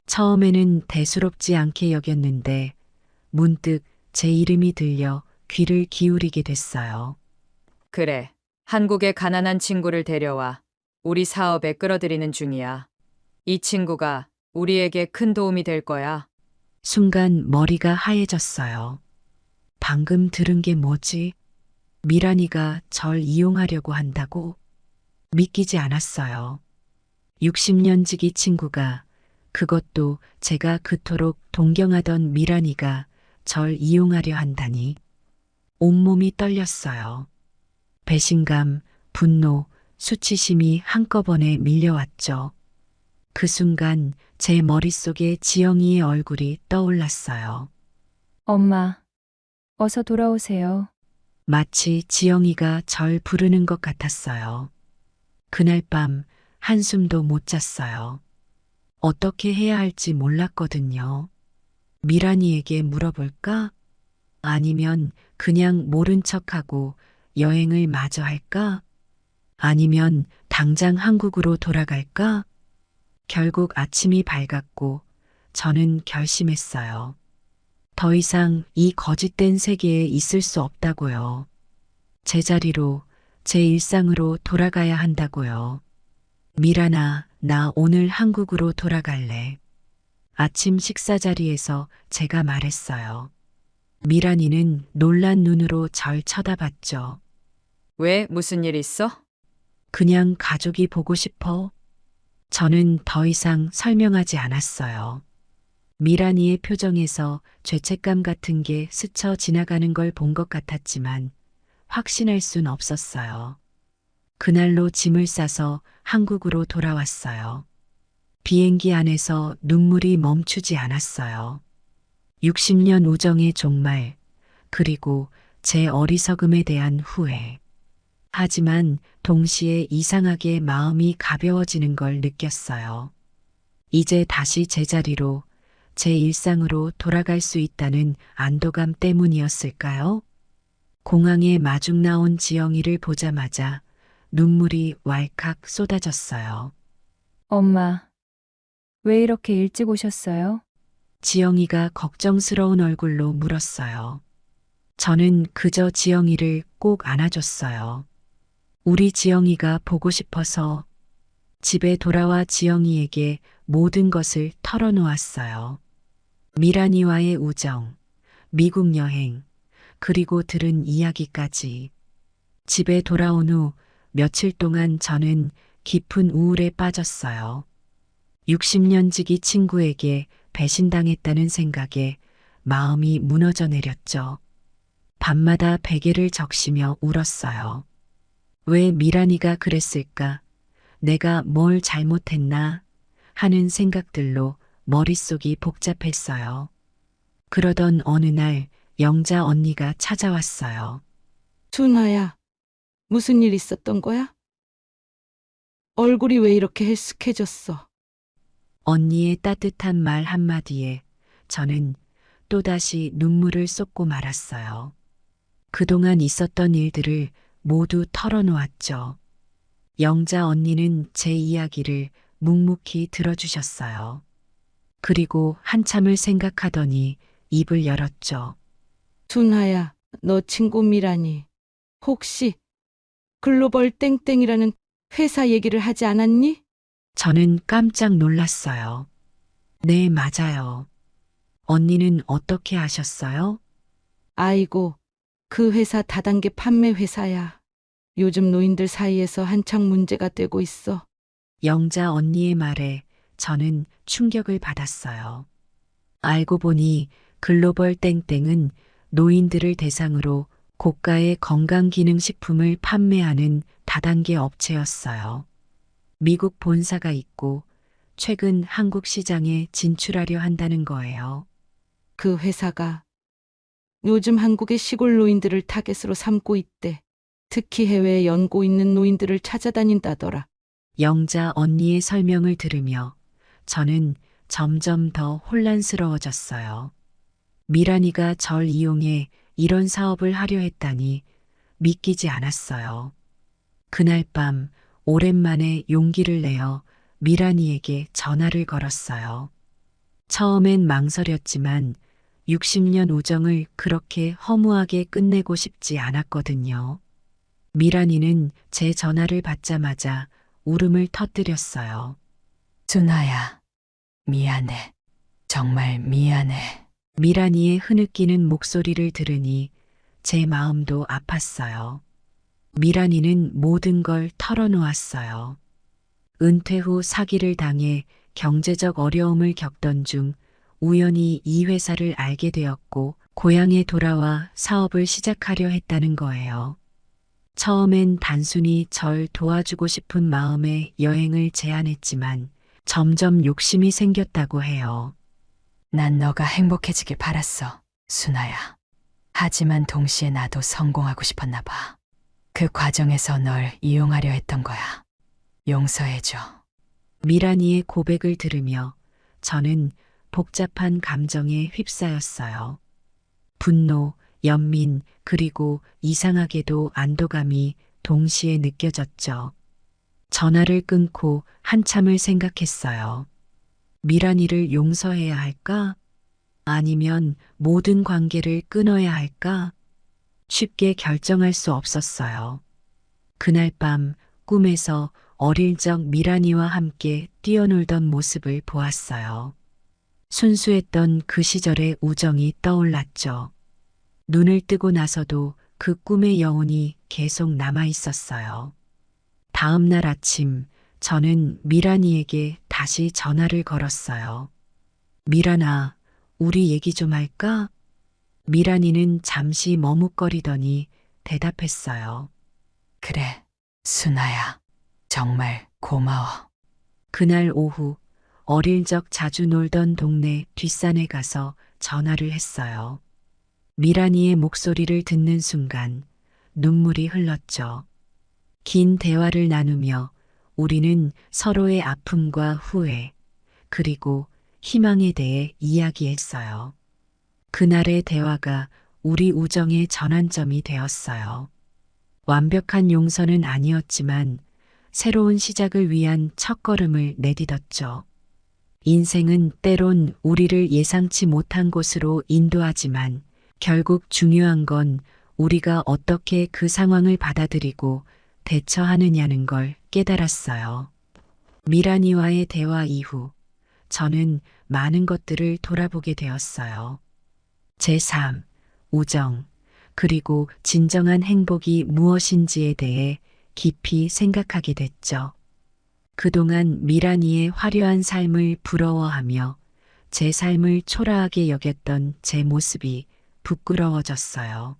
처음에는 대수롭지 않게 여겼는데 문득 제 이름이 들려 귀를 기울이게 됐어요. 그래, 한국에 가난한 친구를 데려와. 우리 사업에 끌어들이는 중이야. 이 친구가 우리에게 큰 도움이 될 거야. 순간 머리가 하얘졌어요. 방금 들은 게 뭐지? 미란이가 절 이용하려고 한다고? 믿기지 않았어요. 60년 지기 친구가, 그것도 제가 그토록 동경하던 미란이가 절 이용하려 한다니. 온몸이 떨렸어요. 배신감, 분노, 수치심이 한꺼번에 밀려왔죠. 그 순간 제 머릿속에 지영이의 얼굴이 떠올랐어요. 엄마, 어서 돌아오세요. 마치 지영이가 절 부르는 것 같았어요. 그날 밤 한숨도 못 잤어요. 어떻게 해야 할지 몰랐거든요. 미란이에게 물어볼까? 아니면 그냥 모른 척하고 여행을 마저 할까? 아니면 당장 한국으로 돌아갈까? 결국 아침이 밝았고 저는 결심했어요. 더 이상 이 거짓된 세계에 있을 수 없다고요. 제 자리로, 제 일상으로 돌아가야 한다고요. 미란아, 나 오늘 한국으로 돌아갈래. 아침 식사 자리에서 제가 말했어요. 미란이는 놀란 눈으로 절 쳐다봤죠. 왜? 무슨 일 있어? 그냥 가족이 보고 싶어. 저는 더 이상 설명하지 않았어요. 미란이의 표정에서 죄책감 같은 게 스쳐 지나가는 걸 본 것 같았지만 확신할 순 없었어요. 그날로 짐을 싸서 한국으로 돌아왔어요. 비행기 안에서 눈물이 멈추지 않았어요. 60년 우정의 종말, 그리고 제 어리석음에 대한 후회. 하지만 동시에 이상하게 마음이 가벼워지는 걸 느꼈어요. 이제 다시 제자리로, 제 일상으로 돌아갈 수 있다는 안도감 때문이었을까요? 공항에 마중 나온 지영이를 보자마자 눈물이 왈칵 쏟아졌어요. 엄마, 왜 이렇게 일찍 오셨어요? 지영이가 걱정스러운 얼굴로 물었어요. 저는 그저 지영이를 꼭 안아줬어요. 우리 지영이가 보고 싶어서. 집에 돌아와 지영이에게 모든 것을 털어놓았어요. 미란이와의 우정, 미국 여행, 그리고 들은 이야기까지. 집에 돌아온 후 며칠 동안 저는 깊은 우울에 빠졌어요. 60년 지기 친구에게 배신당했다는 생각에 마음이 무너져 내렸죠. 밤마다 베개를 적시며 울었어요. 왜 미란이가 그랬을까? 내가 뭘 잘못했나? 하는 생각들로 머릿속이 복잡했어요. 그러던 어느 날 영자 언니가 찾아왔어요. 준하야, 무슨 일 있었던 거야? 얼굴이 왜 이렇게 헬쓱해졌어? 언니의 따뜻한 말 한마디에 저는 또다시 눈물을 쏟고 말았어요. 그동안 있었던 일들을 모두 털어놓았죠. 영자 언니는 제 이야기를 묵묵히 들어주셨어요. 그리고 한참을 생각하더니 입을 열었죠. 준하야, 너 친구 미란이 혹시 글로벌 땡땡이라는 회사 얘기를 하지 않았니? 저는 깜짝 놀랐어요. 네, 맞아요. 언니는 어떻게 아셨어요? 아이고, 그 회사 다단계 판매 회사야. 요즘 노인들 사이에서 한창 문제가 되고 있어. 영자 언니의 말에 저는 충격을 받았어요. 알고 보니 글로벌 땡땡은 노인들을 대상으로 고가의 건강기능식품을 판매하는 다단계 업체였어요. 미국 본사가 있고 최근 한국 시장에 진출하려 한다는 거예요. 그 회사가 요즘 한국의 시골 노인들을 타겟으로 삼고 있대. 특히 해외에 연고 있는 노인들을 찾아다닌다더라. 영자 언니의 설명을 들으며 저는 점점 더 혼란스러워졌어요. 미란이가 절 이용해 이런 사업을 하려 했다니 믿기지 않았어요. 그날 밤 오랜만에 용기를 내어 미란이에게 전화를 걸었어요. 처음엔 망설였지만 60년 우정을 그렇게 허무하게 끝내고 싶지 않았거든요. 미란이는 제 전화를 받자마자 울음을 터뜨렸어요. 준아야, 미안해. 정말 미안해. 미란이의 흐느끼는 목소리를 들으니 제 마음도 아팠어요. 미란이는 모든 걸 털어놓았어요. 은퇴 후 사기를 당해 경제적 어려움을 겪던 중 우연히 이 회사를 알게 되었고 고향에 돌아와 사업을 시작하려 했다는 거예요. 처음엔 단순히 절 도와주고 싶은 마음에 여행을 제안했지만 점점 욕심이 생겼다고 해요. 난 너가 행복해지길 바랐어, 순아야. 하지만 동시에 나도 성공하고 싶었나 봐. 그 과정에서 널 이용하려 했던 거야. 용서해줘. 미란이의 고백을 들으며 저는 복잡한 감정에 휩싸였어요. 분노, 연민, 그리고 이상하게도 안도감이 동시에 느껴졌죠. 전화를 끊고 한참을 생각했어요. 미란이를 용서해야 할까? 아니면 모든 관계를 끊어야 할까? 쉽게 결정할 수 없었어요. 그날 밤 꿈에서 어릴 적 미란이와 함께 뛰어놀던 모습을 보았어요. 순수했던 그 시절의 우정이 떠올랐죠. 눈을 뜨고 나서도 그 꿈의 여운이 계속 남아 있었어요. 다음 날 아침, 저는 미란이에게 다시 전화를 걸었어요. 미란아, 우리 얘기 좀 할까? 미란이는 잠시 머뭇거리더니 대답했어요. 그래, 순아야. 정말 고마워. 그날 오후, 어릴 적 자주 놀던 동네 뒷산에 가서 전화를 했어요. 미란이의 목소리를 듣는 순간 눈물이 흘렀죠. 긴 대화를 나누며 우리는 서로의 아픔과 후회, 그리고 희망에 대해 이야기했어요. 그날의 대화가 우리 우정의 전환점이 되었어요. 완벽한 용서는 아니었지만 새로운 시작을 위한 첫걸음을 내딛었죠. 인생은 때론 우리를 예상치 못한 곳으로 인도하지만 결국 중요한 건 우리가 어떻게 그 상황을 받아들이고 대처하느냐는 걸 깨달았어요. 미란이와의 대화 이후 저는 많은 것들을 돌아보게 되었어요. 제 삶, 우정, 그리고 진정한 행복이 무엇인지에 대해 깊이 생각하게 됐죠. 그동안 미란이의 화려한 삶을 부러워하며 제 삶을 초라하게 여겼던 제 모습이 부끄러워졌어요.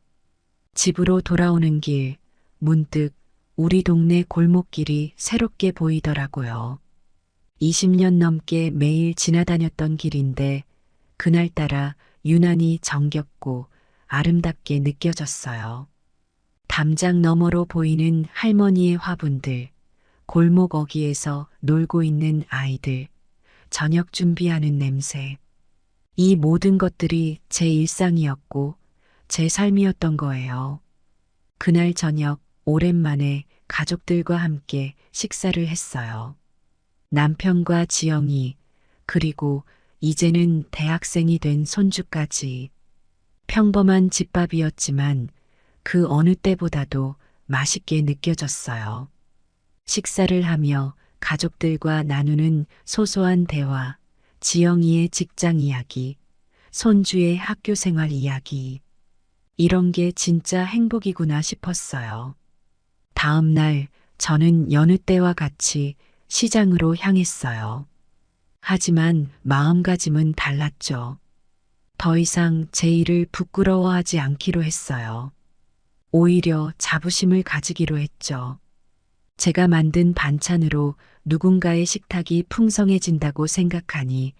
집으로 돌아오는 길, 문득 우리 동네 골목길이 새롭게 보이더라고요. 20년 넘게 매일 지나다녔던 길인데 그날따라 유난히 정겹고 아름답게 느껴졌어요. 담장 너머로 보이는 할머니의 화분들, 골목 어귀에서 놀고 있는 아이들, 저녁 준비하는 냄새. 이 모든 것들이 제 일상이었고 제 삶이었던 거예요. 그날 저녁 오랜만에 가족들과 함께 식사를 했어요. 남편과 지영이, 그리고 이제는 대학생이 된 손주까지. 평범한 집밥이었지만 그 어느 때보다도 맛있게 느껴졌어요. 식사를 하며 가족들과 나누는 소소한 대화, 지영이의 직장 이야기, 손주의 학교 생활 이야기. 이런 게 진짜 행복이구나 싶었어요. 다음 날 저는 여느 때와 같이 시장으로 향했어요. 하지만 마음가짐은 달랐죠. 더 이상 제 일을 부끄러워하지 않기로 했어요. 오히려 자부심을 가지기로 했죠. 제가 만든 반찬으로 누군가의 식탁이 풍성해진다고 생각하니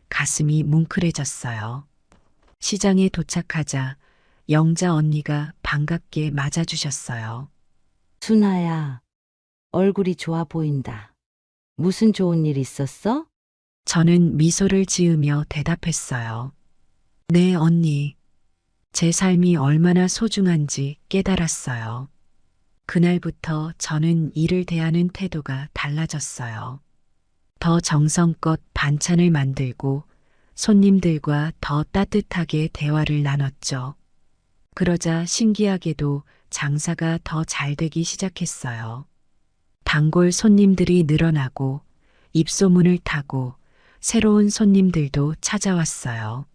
가슴이 뭉클해졌어요. 시장에 도착하자 영자 언니가 반갑게 맞아주셨어요. 순아야, 얼굴이 좋아 보인다. 무슨 좋은 일 있었어? 저는 미소를 지으며 대답했어요. 네, 언니. 제 삶이 얼마나 소중한지 깨달았어요. 그날부터 저는 일을 대하는 태도가 달라졌어요. 더 정성껏 반찬을 만들고 손님들과 더 따뜻하게 대화를 나눴죠. 그러자 신기하게도 장사가 더 잘 되기 시작했어요. 단골 손님들이 늘어나고 입소문을 타고 새로운 손님들도 찾아왔어요.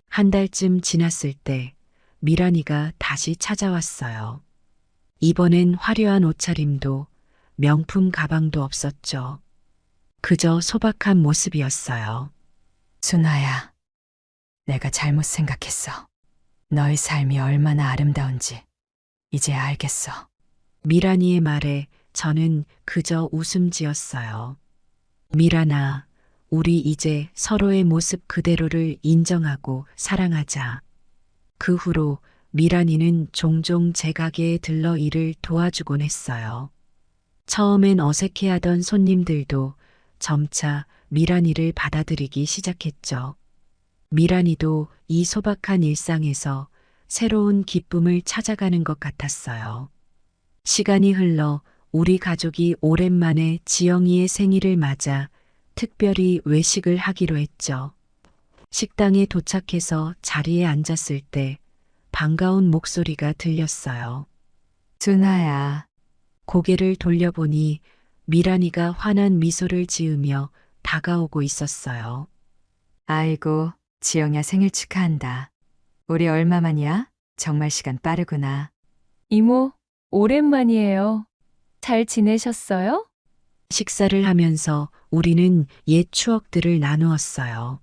한 달쯤 지났을 때 미란이가 다시 찾아왔어요. 이번엔 화려한 옷차림도 명품 가방도 없었죠. 그저 소박한 모습이었어요. 순아야, 내가 잘못 생각했어. 너의 삶이 얼마나 아름다운지 이제 알겠어. 미란이의 말에 저는 그저 웃음 지었어요. 미란아, 우리 이제 서로의 모습 그대로를 인정하고 사랑하자. 그 후로 미란이는 종종 제 가게에 들러 일을 도와주곤 했어요. 처음엔 어색해하던 손님들도 점차 미란이를 받아들이기 시작했죠. 미란이도 이 소박한 일상에서 새로운 기쁨을 찾아가는 것 같았어요. 시간이 흘러 우리 가족이 오랜만에 지영이의 생일을 맞아 특별히 외식을 하기로 했죠. 식당에 도착해서 자리에 앉았을 때 반가운 목소리가 들렸어요. 순아야. 고개를 돌려보니 미란이가 환한 미소를 지으며 다가오고 있었어요. 아이고, 지영야 생일 축하한다. 우리 얼마만이야? 정말 시간 빠르구나. 이모, 오랜만이에요. 잘 지내셨어요? 식사를 하면서 우리는 옛 추억들을 나누었어요.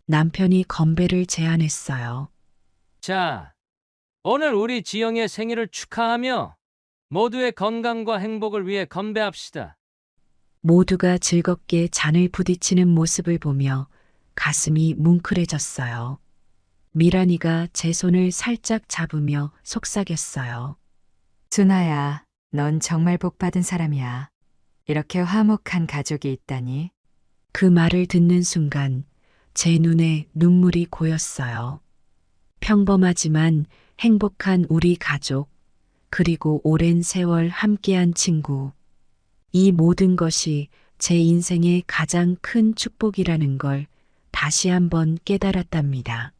남편이 건배를 제안했어요. 자, 오늘 우리 지영의 생일을 축하하며 모두의 건강과 행복을 위해 건배합시다. 모두가 즐겁게 잔을 부딪히는 모습을 보며 가슴이 뭉클해졌어요. 미란이가 제 손을 살짝 잡으며 속삭였어요. 순아야, 넌 정말 복받은 사람이야. 이렇게 화목한 가족이 있다니. 그 말을 듣는 순간 제 눈에 눈물이 고였어요. 평범하지만 행복한 우리 가족, 그리고 오랜 세월 함께한 친구. 이 모든 것이 제 인생의 가장 큰 축복이라는 걸 다시 한번 깨달았답니다.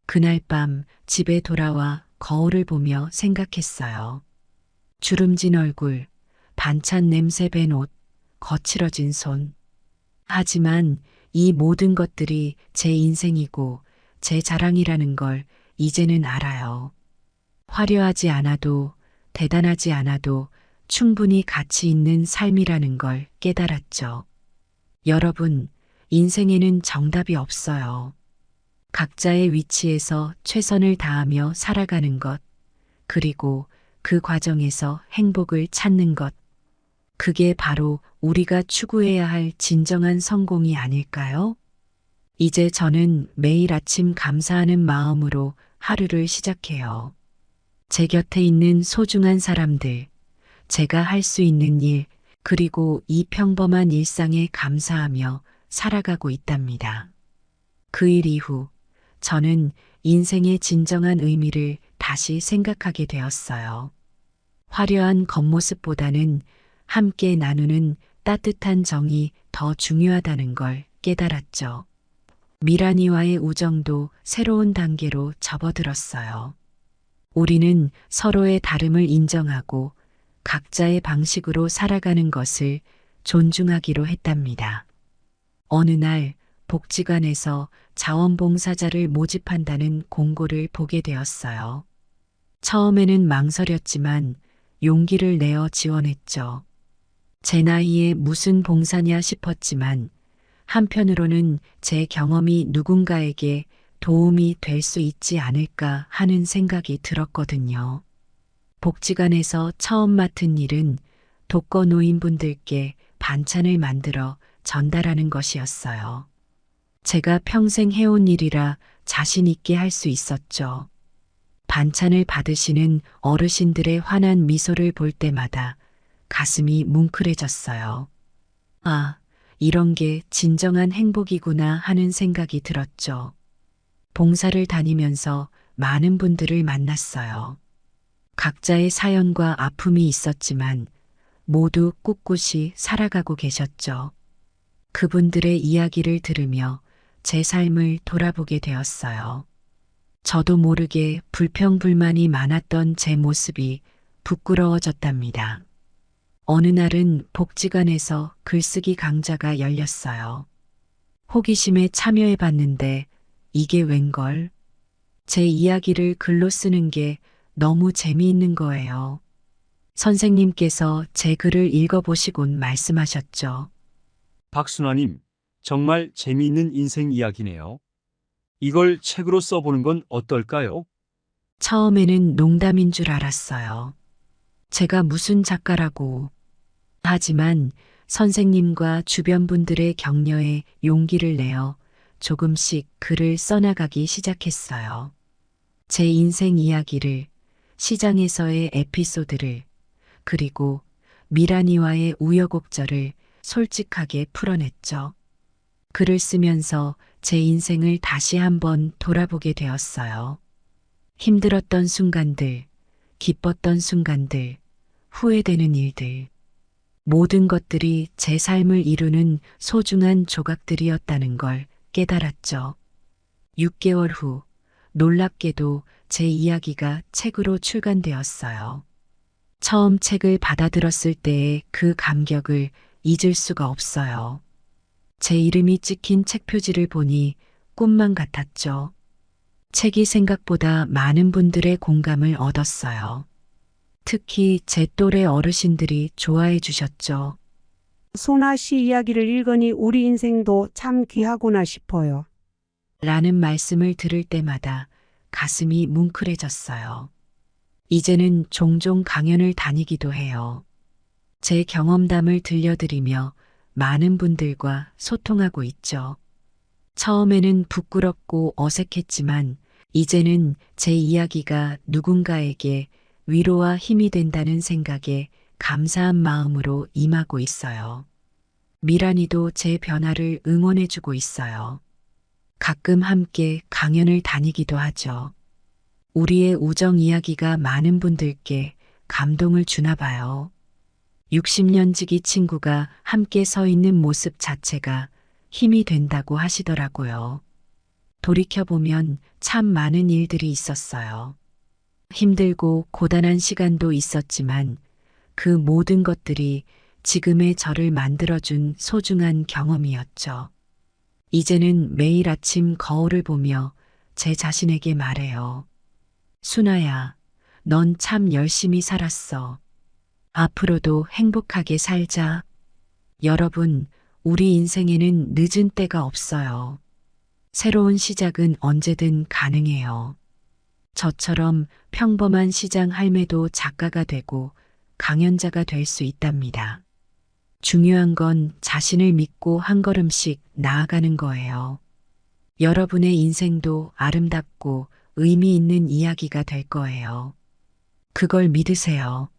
그날 밤 집에 돌아와 거울을 보며 생각했어요. 주름진 얼굴, 반찬 냄새 밴 옷, 거칠어진 손. 하지만 이 모든 것들이 제 인생이고 제 자랑이라는 걸 이제는 알아요. 화려하지 않아도 대단하지 않아도 충분히 가치 있는 삶이라는 걸 깨달았죠. 여러분, 인생에는 정답이 없어요. 각자의 위치에서 최선을 다하며 살아가는 것, 그리고 그 과정에서 행복을 찾는 것. 그게 바로 우리가 추구해야 할 진정한 성공이 아닐까요? 이제 저는 매일 아침 감사하는 마음으로 하루를 시작해요. 제 곁에 있는 소중한 사람들, 제가 할 수 있는 일, 그리고 이 평범한 일상에 감사하며 살아가고 있답니다. 그 일 이후 저는 인생의 진정한 의미를 다시 생각하게 되었어요. 화려한 겉모습보다는 함께 나누는 따뜻한 정이 더 중요하다는 걸 깨달았죠. 미란이와의 우정도 새로운 단계로 접어들었어요. 우리는 서로의 다름을 인정하고 각자의 방식으로 살아가는 것을 존중하기로 했답니다. 어느 날 복지관에서 자원봉사자를 모집한다는 공고를 보게 되었어요. 처음에는 망설였지만 용기를 내어 지원했죠. 제 나이에 무슨 봉사냐 싶었지만 한편으로는 제 경험이 누군가에게 도움이 될 수 있지 않을까 하는 생각이 들었거든요. 복지관에서 처음 맡은 일은 독거 노인분들께 반찬을 만들어 전달하는 것이었어요. 제가 평생 해온 일이라 자신 있게 할 수 있었죠. 반찬을 받으시는 어르신들의 환한 미소를 볼 때마다 가슴이 뭉클해졌어요. 아, 이런 게 진정한 행복이구나 하는 생각이 들었죠. 봉사를 다니면서 많은 분들을 만났어요. 각자의 사연과 아픔이 있었지만 모두 꿋꿋이 살아가고 계셨죠. 그분들의 이야기를 들으며 제 삶을 돌아보게 되었어요. 저도 모르게 불평불만이 많았던 제 모습이 부끄러워졌답니다. 어느 날은 복지관에서 글쓰기 강좌가 열렸어요. 호기심에 참여해 봤는데 이게 웬걸? 제 이야기를 글로 쓰는 게 너무 재미있는 거예요. 선생님께서 제 글을 읽어보시곤 말씀하셨죠. 박순아님, 정말 재미있는 인생 이야기네요. 이걸 책으로 써보는 건 어떨까요? 처음에는 농담인 줄 알았어요. 제가 무슨 작가라고. 하지만 선생님과 주변 분들의 격려에 용기를 내어 조금씩 글을 써나가기 시작했어요. 제 인생 이야기를, 시장에서의 에피소드를, 그리고 미란이와의 우여곡절을 솔직하게 풀어냈죠. 글을 쓰면서 제 인생을 다시 한번 돌아보게 되었어요. 힘들었던 순간들, 기뻤던 순간들, 후회되는 일들. 모든 것들이 제 삶을 이루는 소중한 조각들이었다는 걸 깨달았죠. 6개월 후, 놀랍게도 제 이야기가 책으로 출간되었어요. 처음 책을 받아들었을 때의 그 감격을 잊을 수가 없어요. 제 이름이 찍힌 책 표지를 보니 꿈만 같았죠. 책이 생각보다 많은 분들의 공감을 얻었어요. 특히 제 또래 어르신들이 좋아해 주셨죠. 순아 씨 이야기를 읽으니 우리 인생도 참 귀하구나 싶어요. 라는 말씀을 들을 때마다 가슴이 뭉클해졌어요. 이제는 종종 강연을 다니기도 해요. 제 경험담을 들려드리며 많은 분들과 소통하고 있죠. 처음에는 부끄럽고 어색했지만 이제는 제 이야기가 누군가에게 위로와 힘이 된다는 생각에 감사한 마음으로 임하고 있어요. 미란이도 제 변화를 응원해주고 있어요. 가끔 함께 강연을 다니기도 하죠. 우리의 우정 이야기가 많은 분들께 감동을 주나 봐요. 60년 지기 친구가 함께 서 있는 모습 자체가 힘이 된다고 하시더라고요. 돌이켜보면 참 많은 일들이 있었어요. 힘들고 고단한 시간도 있었지만 그 모든 것들이 지금의 저를 만들어준 소중한 경험이었죠. 이제는 매일 아침 거울을 보며 제 자신에게 말해요. 순아야, 넌 참 열심히 살았어. 앞으로도 행복하게 살자. 여러분, 우리 인생에는 늦은 때가 없어요. 새로운 시작은 언제든 가능해요. 저처럼 평범한 시장 할매도 작가가 되고 강연자가 될 수 있답니다. 중요한 건 자신을 믿고 한 걸음씩 나아가는 거예요. 여러분의 인생도 아름답고 의미 있는 이야기가 될 거예요. 그걸 믿으세요.